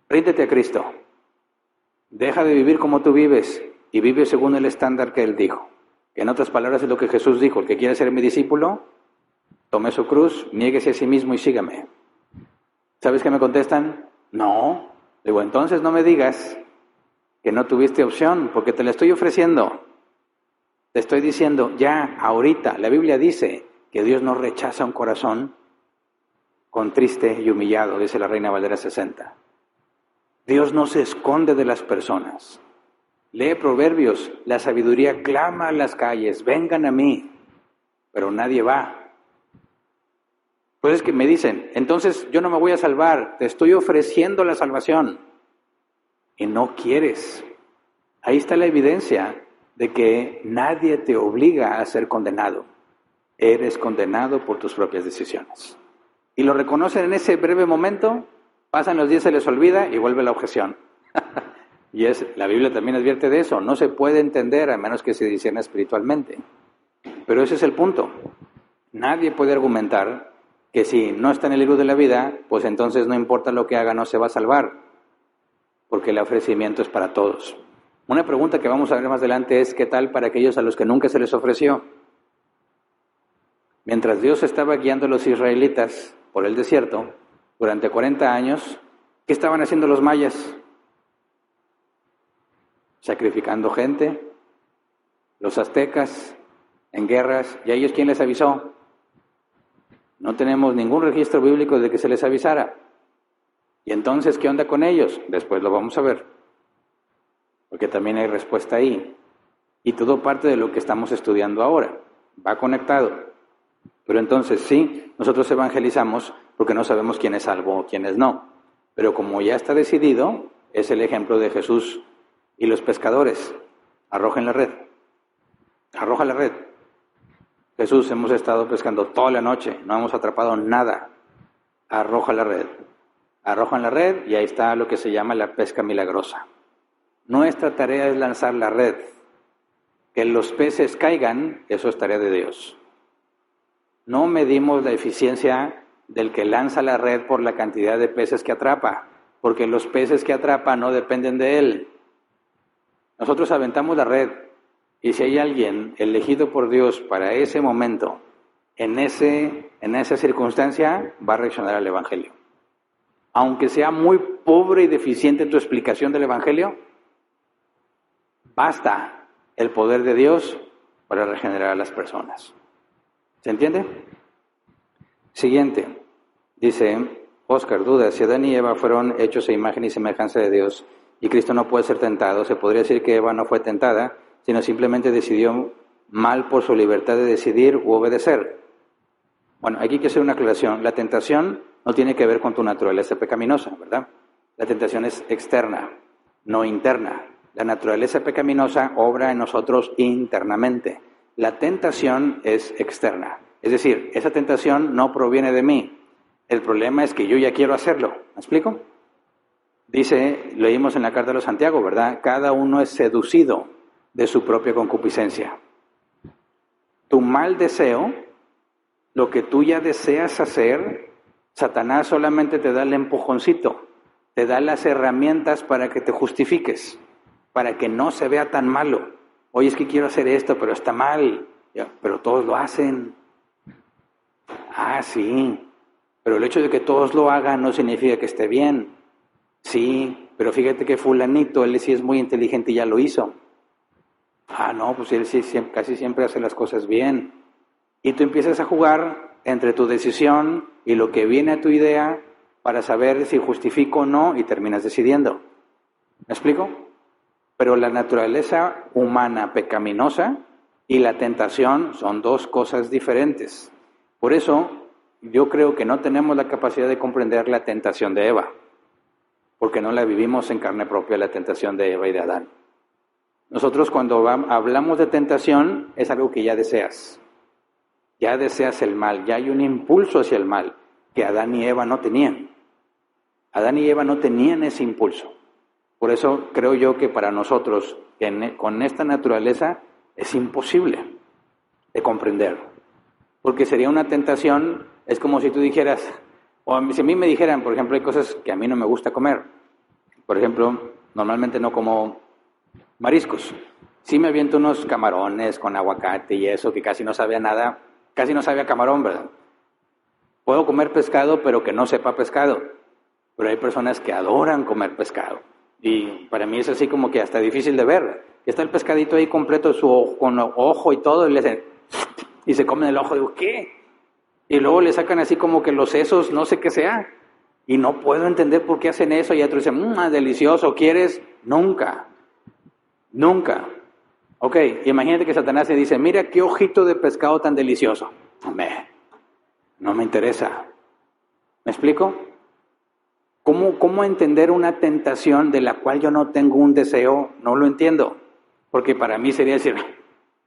Ríndete a Cristo. Deja de vivir como tú vives y vive según el estándar que Él dijo. Que en otras palabras es lo que Jesús dijo. El que quiere ser mi discípulo, tome su cruz, niéguese a sí mismo y sígame. ¿Sabes qué me contestan? No. Digo, entonces no me digas que no tuviste opción, porque te la estoy ofreciendo. Te estoy diciendo ya, ahorita, la Biblia dice que Dios no rechaza un corazón contriste y humillado, dice la Reina Valera 60. Dios no se esconde de las personas. Lee Proverbios, la sabiduría clama a las calles, vengan a mí, pero nadie va. Pues es que me dicen, entonces yo no me voy a salvar, te estoy ofreciendo la salvación y no quieres. Ahí está la evidencia de que nadie te obliga a ser condenado. Eres condenado por tus propias decisiones. Y lo reconocen en ese breve momento, pasan los días, se les olvida y vuelve la objeción. Y la Biblia también advierte de eso, no se puede entender a menos que se discierna espiritualmente. Pero ese es el punto. Nadie puede argumentar que si no está en el libro de la vida, pues entonces no importa lo que haga, no se va a salvar, porque el ofrecimiento es para todos. Una pregunta que vamos a ver más adelante es, ¿qué tal para aquellos a los que nunca se les ofreció? Mientras Dios estaba guiando a los israelitas por el desierto, durante 40 años, ¿qué estaban haciendo los mayas? Sacrificando gente, los aztecas, en guerras, ¿y a ellos quién les avisó? No tenemos ningún registro bíblico de que se les avisara. ¿Y entonces qué onda con ellos? Después lo vamos a ver, porque también hay respuesta ahí. Y todo parte de lo que estamos estudiando ahora, va conectado. Pero entonces sí, nosotros evangelizamos porque no sabemos quién es salvo o quién es no. Pero como ya está decidido, es el ejemplo de Jesús y los pescadores. Arrojen la red. Arroja la red. Jesús, hemos estado pescando toda la noche, no hemos atrapado nada. Arroja la red. Arrojan la red y ahí está lo que se llama la pesca milagrosa. Nuestra tarea es lanzar la red. Que los peces caigan, eso es tarea de Dios. No medimos la eficiencia del que lanza la red por la cantidad de peces que atrapa, porque los peces que atrapa no dependen de él. Nosotros aventamos la red. Y si hay alguien elegido por Dios para ese momento, en esa circunstancia, va a reaccionar al Evangelio. Aunque sea muy pobre y deficiente tu explicación del Evangelio, basta el poder de Dios para regenerar a las personas. ¿Se entiende? Siguiente. Dice Oscar, duda, si Adán y Eva fueron hechos a imagen y semejanza de Dios y Cristo no puede ser tentado, ¿se podría decir que Eva no fue tentada, sino simplemente decidió mal por su libertad de decidir u obedecer? Bueno, aquí hay que hacer una aclaración. La tentación no tiene que ver con tu naturaleza pecaminosa, ¿verdad? La tentación es externa, no interna. La naturaleza pecaminosa obra en nosotros internamente. La tentación es externa. Es decir, esa tentación no proviene de mí. El problema es que yo ya quiero hacerlo. ¿Me explico? Dice, leímos en la carta de los Santiago, ¿verdad? Cada uno es seducido de su propia concupiscencia. Tu mal deseo, lo que tú ya deseas hacer, Satanás solamente te da el empujoncito, te da las herramientas para que te justifiques, para que no se vea tan malo. Oye, es que quiero hacer esto, pero está mal. Ya, pero todos lo hacen. Ah, sí. Pero el hecho de que todos lo hagan no significa que esté bien. Sí, pero fíjate que fulanito, él sí es muy inteligente y ya lo hizo. Ah, no, pues él sí casi siempre hace las cosas bien. Y tú empiezas a jugar entre tu decisión y lo que viene a tu idea para saber si justifico o no y terminas decidiendo. ¿Me explico? Pero la naturaleza humana pecaminosa y la tentación son dos cosas diferentes. Por eso yo creo que no tenemos la capacidad de comprender la tentación de Eva, porque no la vivimos en carne propia, la tentación de Eva y de Adán. Nosotros cuando hablamos de tentación es algo que ya deseas el mal, ya hay un impulso hacia el mal que Adán y Eva no tenían. Adán y Eva no tenían ese impulso. Por eso creo yo que para nosotros, con esta naturaleza, es imposible de comprender. Porque sería una tentación, es como si tú dijeras, o si a mí me dijeran, por ejemplo, hay cosas que a mí no me gusta comer. Por ejemplo, normalmente no como mariscos. Sí me aviento unos camarones con aguacate y eso, que casi no sabe a nada, casi no sabe a camarón, ¿verdad? Puedo comer pescado, pero que no sepa pescado. Pero hay personas que adoran comer pescado. Y para mí es así como que hasta difícil de ver. Está el pescadito ahí completo, con ojo y todo, y se comen el ojo. Digo, ¿qué? Y luego le sacan así como que los sesos, no sé qué sea. Y no puedo entender por qué hacen eso. Y otros dicen, delicioso, ¿quieres? Nunca. Nunca. Ok, imagínate que Satanás le dice, mira qué ojito de pescado tan delicioso. No me interesa. ¿Me explico? ¿Cómo entender una tentación de la cual yo no tengo un deseo? No lo entiendo. Porque para mí sería decir,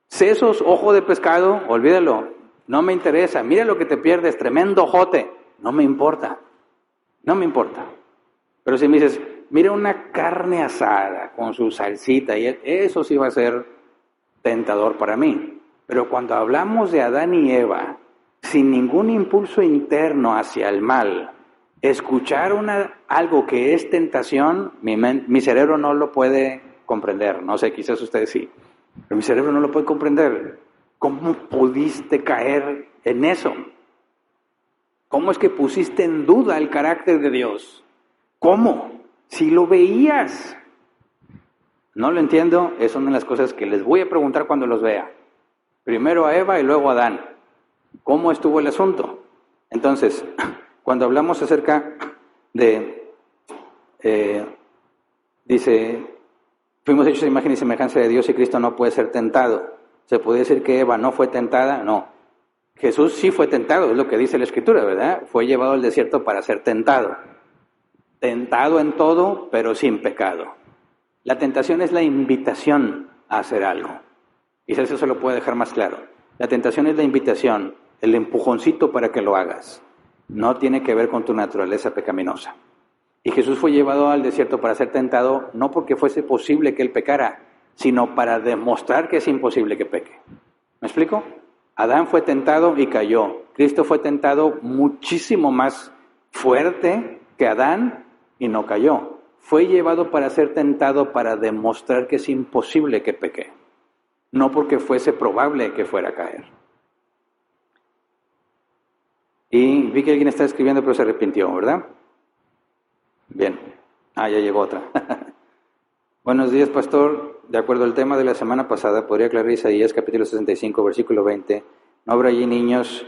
sesos, ojo de pescado, olvídalo, no me interesa. Mira lo que te pierdes, tremendo ojote. No me importa. Pero si me dices, mira una carne asada con su salsita, y eso sí va a ser tentador para mí. Pero cuando hablamos de Adán y Eva, sin ningún impulso interno hacia el mal, escuchar algo que es tentación, mi cerebro no lo puede comprender. No sé, quizás ustedes sí, pero mi cerebro no lo puede comprender. ¿Cómo pudiste caer en eso? ¿Cómo es que pusiste en duda el carácter de Dios? ¿Cómo? Si lo veías. No lo entiendo, es una de las cosas que les voy a preguntar cuando los vea. Primero a Eva y luego a Adán. ¿Cómo estuvo el asunto? Entonces, cuando hablamos acerca de, dice, fuimos hechos a imagen y semejanza de Dios y Cristo no puede ser tentado. ¿Se puede decir que Eva no fue tentada? No. Jesús sí fue tentado, es lo que dice la Escritura, ¿verdad? Fue llevado al desierto para ser tentado. Tentado en todo, pero sin pecado. La tentación es la invitación a hacer algo. Quizás eso se lo puede dejar más claro. La tentación es la invitación, el empujoncito para que lo hagas. No tiene que ver con tu naturaleza pecaminosa. Y Jesús fue llevado al desierto para ser tentado, no porque fuese posible que él pecara, sino para demostrar que es imposible que peque. ¿Me explico? Adán fue tentado y cayó. Cristo fue tentado muchísimo más fuerte que Adán y no cayó. Fue llevado para ser tentado para demostrar que es imposible que peque. No porque fuese probable que fuera a caer. Y vi que alguien está escribiendo pero se arrepintió, ¿verdad? Bien. Ya llegó otra. Buenos días, pastor. De acuerdo al tema de la semana pasada, podría aclarar Isaías capítulo 65, versículo 20. No habrá allí niños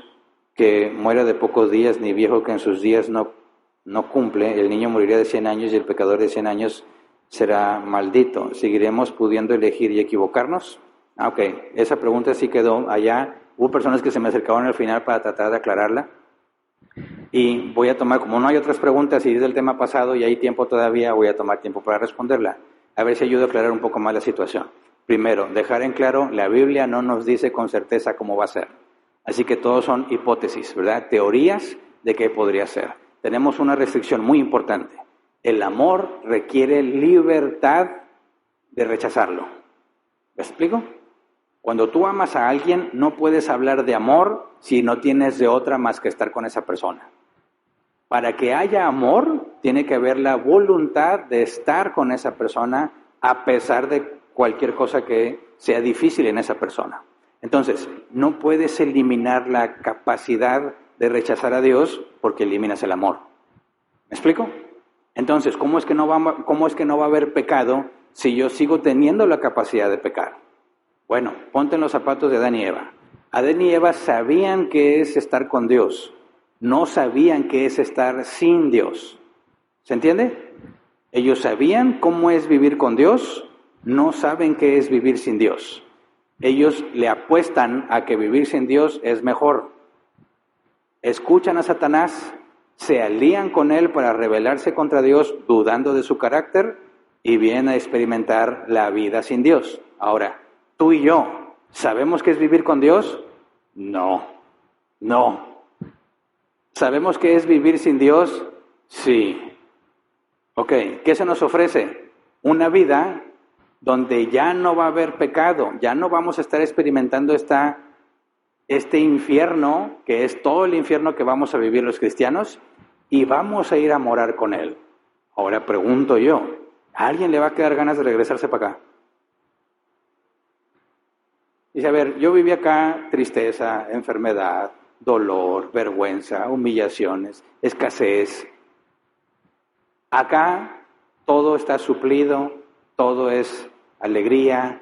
que muera de pocos días, ni viejo que en sus días no cumple. El niño morirá de 100 años y el pecador de 100 años será maldito. ¿Seguiremos pudiendo elegir y equivocarnos? Ok, esa pregunta sí quedó allá. Hubo personas que se me acercaron al final para tratar de aclararla. Y voy a tomar, como no hay otras preguntas y es del tema pasado y hay tiempo todavía, voy a tomar tiempo para responderla. A ver si ayudo a aclarar un poco más la situación. Primero, dejar en claro, la Biblia no nos dice con certeza cómo va a ser. Así que todos son hipótesis, ¿verdad? Teorías de qué podría ser. Tenemos una restricción muy importante. El amor requiere libertad de rechazarlo. ¿Me explico? Cuando tú amas a alguien, no puedes hablar de amor si no tienes de otra más que estar con esa persona. Para que haya amor, tiene que haber la voluntad de estar con esa persona a pesar de cualquier cosa que sea difícil en esa persona. Entonces, no puedes eliminar la capacidad de rechazar a Dios porque eliminas el amor. ¿Me explico? Entonces, ¿cómo es que no va a haber pecado si yo sigo teniendo la capacidad de pecar? Bueno, ponte en los zapatos de Adán y Eva. Adán y Eva sabían qué es estar con Dios. No sabían qué es estar sin Dios. ¿Se entiende? Ellos sabían cómo es vivir con Dios, no saben qué es vivir sin Dios. Ellos le apuestan a que vivir sin Dios es mejor. Escuchan a Satanás, se alían con él para rebelarse contra Dios, dudando de su carácter, y vienen a experimentar la vida sin Dios. Ahora, tú y yo, ¿sabemos qué es vivir con Dios? No. ¿Sabemos qué es vivir sin Dios? Sí. Ok, ¿qué se nos ofrece? Una vida donde ya no va a haber pecado, ya no vamos a estar experimentando este infierno, que es todo el infierno que vamos a vivir los cristianos, y vamos a ir a morar con Él. Ahora pregunto yo, ¿a alguien le va a quedar ganas de regresarse para acá? Dice, a ver, yo viví acá tristeza, enfermedad, dolor, vergüenza, humillaciones, escasez. Acá todo está suplido, todo es alegría,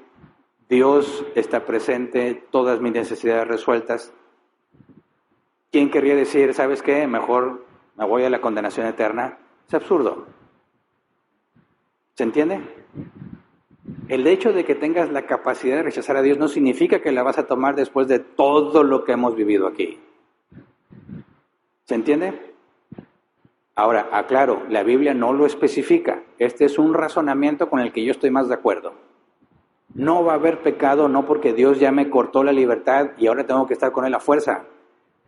Dios está presente, todas mis necesidades resueltas. ¿Quién querría decir, sabes qué, mejor me voy a la condenación eterna? Es absurdo. ¿Se entiende? El hecho de que tengas la capacidad de rechazar a Dios no significa que la vas a tomar después de todo lo que hemos vivido aquí. ¿Se entiende? Ahora, aclaro, la Biblia no lo especifica. Este es un razonamiento con el que yo estoy más de acuerdo. No va a haber pecado no porque Dios ya me cortó la libertad y ahora tengo que estar con Él a fuerza.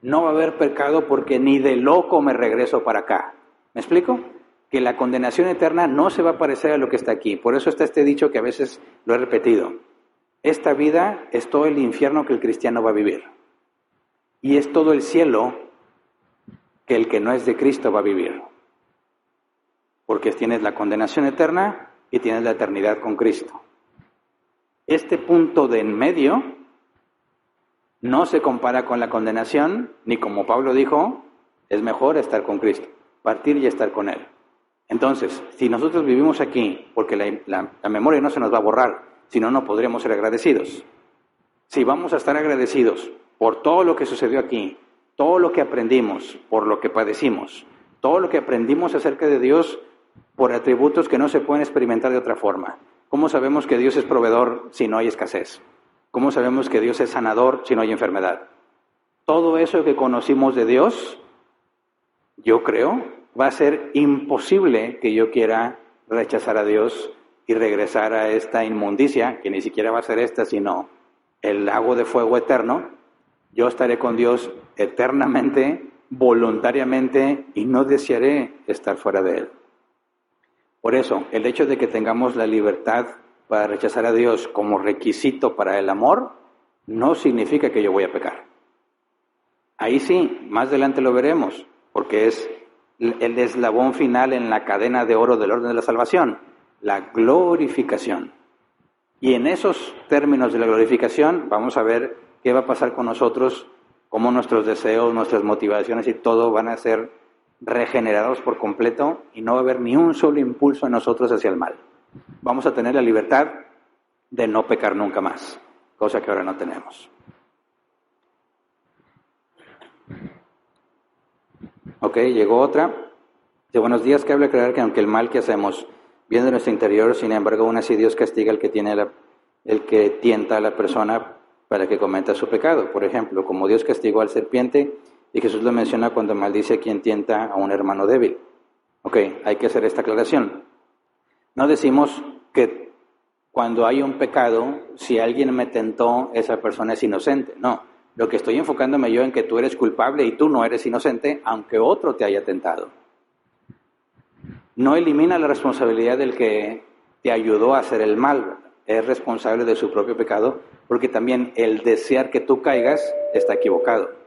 No va a haber pecado porque ni de loco me regreso para acá. ¿Me explico? Que la condenación eterna no se va a parecer a lo que está aquí. Por eso está este dicho que a veces lo he repetido. Esta vida es todo el infierno que el cristiano va a vivir. Y es todo el cielo que el que no es de Cristo va a vivir. Porque tienes la condenación eterna y tienes la eternidad con Cristo. Este punto de en medio no se compara con la condenación, ni como Pablo dijo, es mejor estar con Cristo, partir y estar con Él. Entonces, si nosotros vivimos aquí, porque la memoria no se nos va a borrar, si no, no podríamos ser agradecidos. Si vamos a estar agradecidos por todo lo que sucedió aquí, todo lo que aprendimos, por lo que padecimos, todo lo que aprendimos acerca de Dios por atributos que no se pueden experimentar de otra forma. ¿Cómo sabemos que Dios es proveedor si no hay escasez? ¿Cómo sabemos que Dios es sanador si no hay enfermedad? Todo eso que conocimos de Dios, yo creo, va a ser imposible que yo quiera rechazar a Dios y regresar a esta inmundicia, que ni siquiera va a ser esta, sino el lago de fuego eterno. Yo estaré con Dios eternamente, voluntariamente, y no desearé estar fuera de Él. Por eso, el hecho de que tengamos la libertad para rechazar a Dios como requisito para el amor, no significa que yo voy a pecar. Ahí sí, más adelante lo veremos, porque es el eslabón final en la cadena de oro del orden de la salvación, la glorificación. Y en esos términos de la glorificación vamos a ver qué va a pasar con nosotros, cómo nuestros deseos, nuestras motivaciones y todo van a ser regenerados por completo y no va a haber ni un solo impulso en nosotros hacia el mal. Vamos a tener la libertad de no pecar nunca más, cosa que ahora no tenemos. Ok, llegó otra. De buenos días, cabe aclarar que aunque el mal que hacemos viene de nuestro interior, sin embargo, aún así Dios castiga al que tienta a la persona para que cometa su pecado. Por ejemplo, como Dios castigó al serpiente, y Jesús lo menciona cuando maldice a quien tienta a un hermano débil. Ok, hay que hacer esta aclaración. No decimos que cuando hay un pecado, si alguien me tentó, esa persona es inocente. No, lo que estoy enfocándome yo en que tú eres culpable y tú no eres inocente, aunque otro te haya tentado. No elimina la responsabilidad del que te ayudó a hacer el mal. Es responsable de su propio pecado, porque también el desear que tú caigas está equivocado.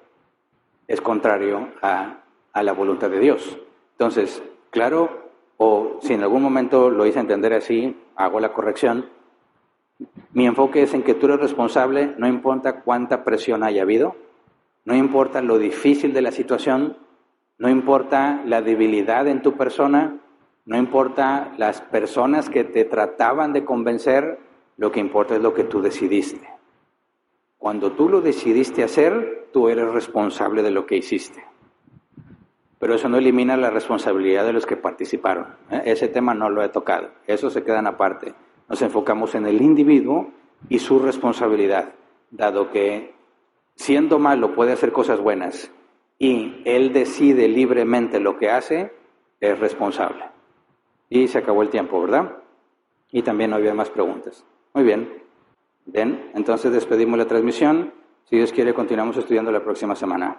Es contrario a la voluntad de Dios. Entonces, claro, o si en algún momento lo hice entender así, hago la corrección. Mi enfoque es en que tú eres responsable, no importa cuánta presión haya habido, no importa lo difícil de la situación, no importa la debilidad en tu persona, no importa las personas que te trataban de convencer, lo que importa es lo que tú decidiste. Cuando tú lo decidiste hacer, tú eres responsable de lo que hiciste. Pero eso no elimina la responsabilidad de los que participaron. Ese tema no lo he tocado. Eso se queda aparte. Nos enfocamos en el individuo y su responsabilidad, dado que siendo malo puede hacer cosas buenas y él decide libremente lo que hace, es responsable. Y se acabó el tiempo, ¿verdad? Y también no había más preguntas. Muy bien. Bien, entonces despedimos la transmisión. Si Dios quiere, continuamos estudiando la próxima semana.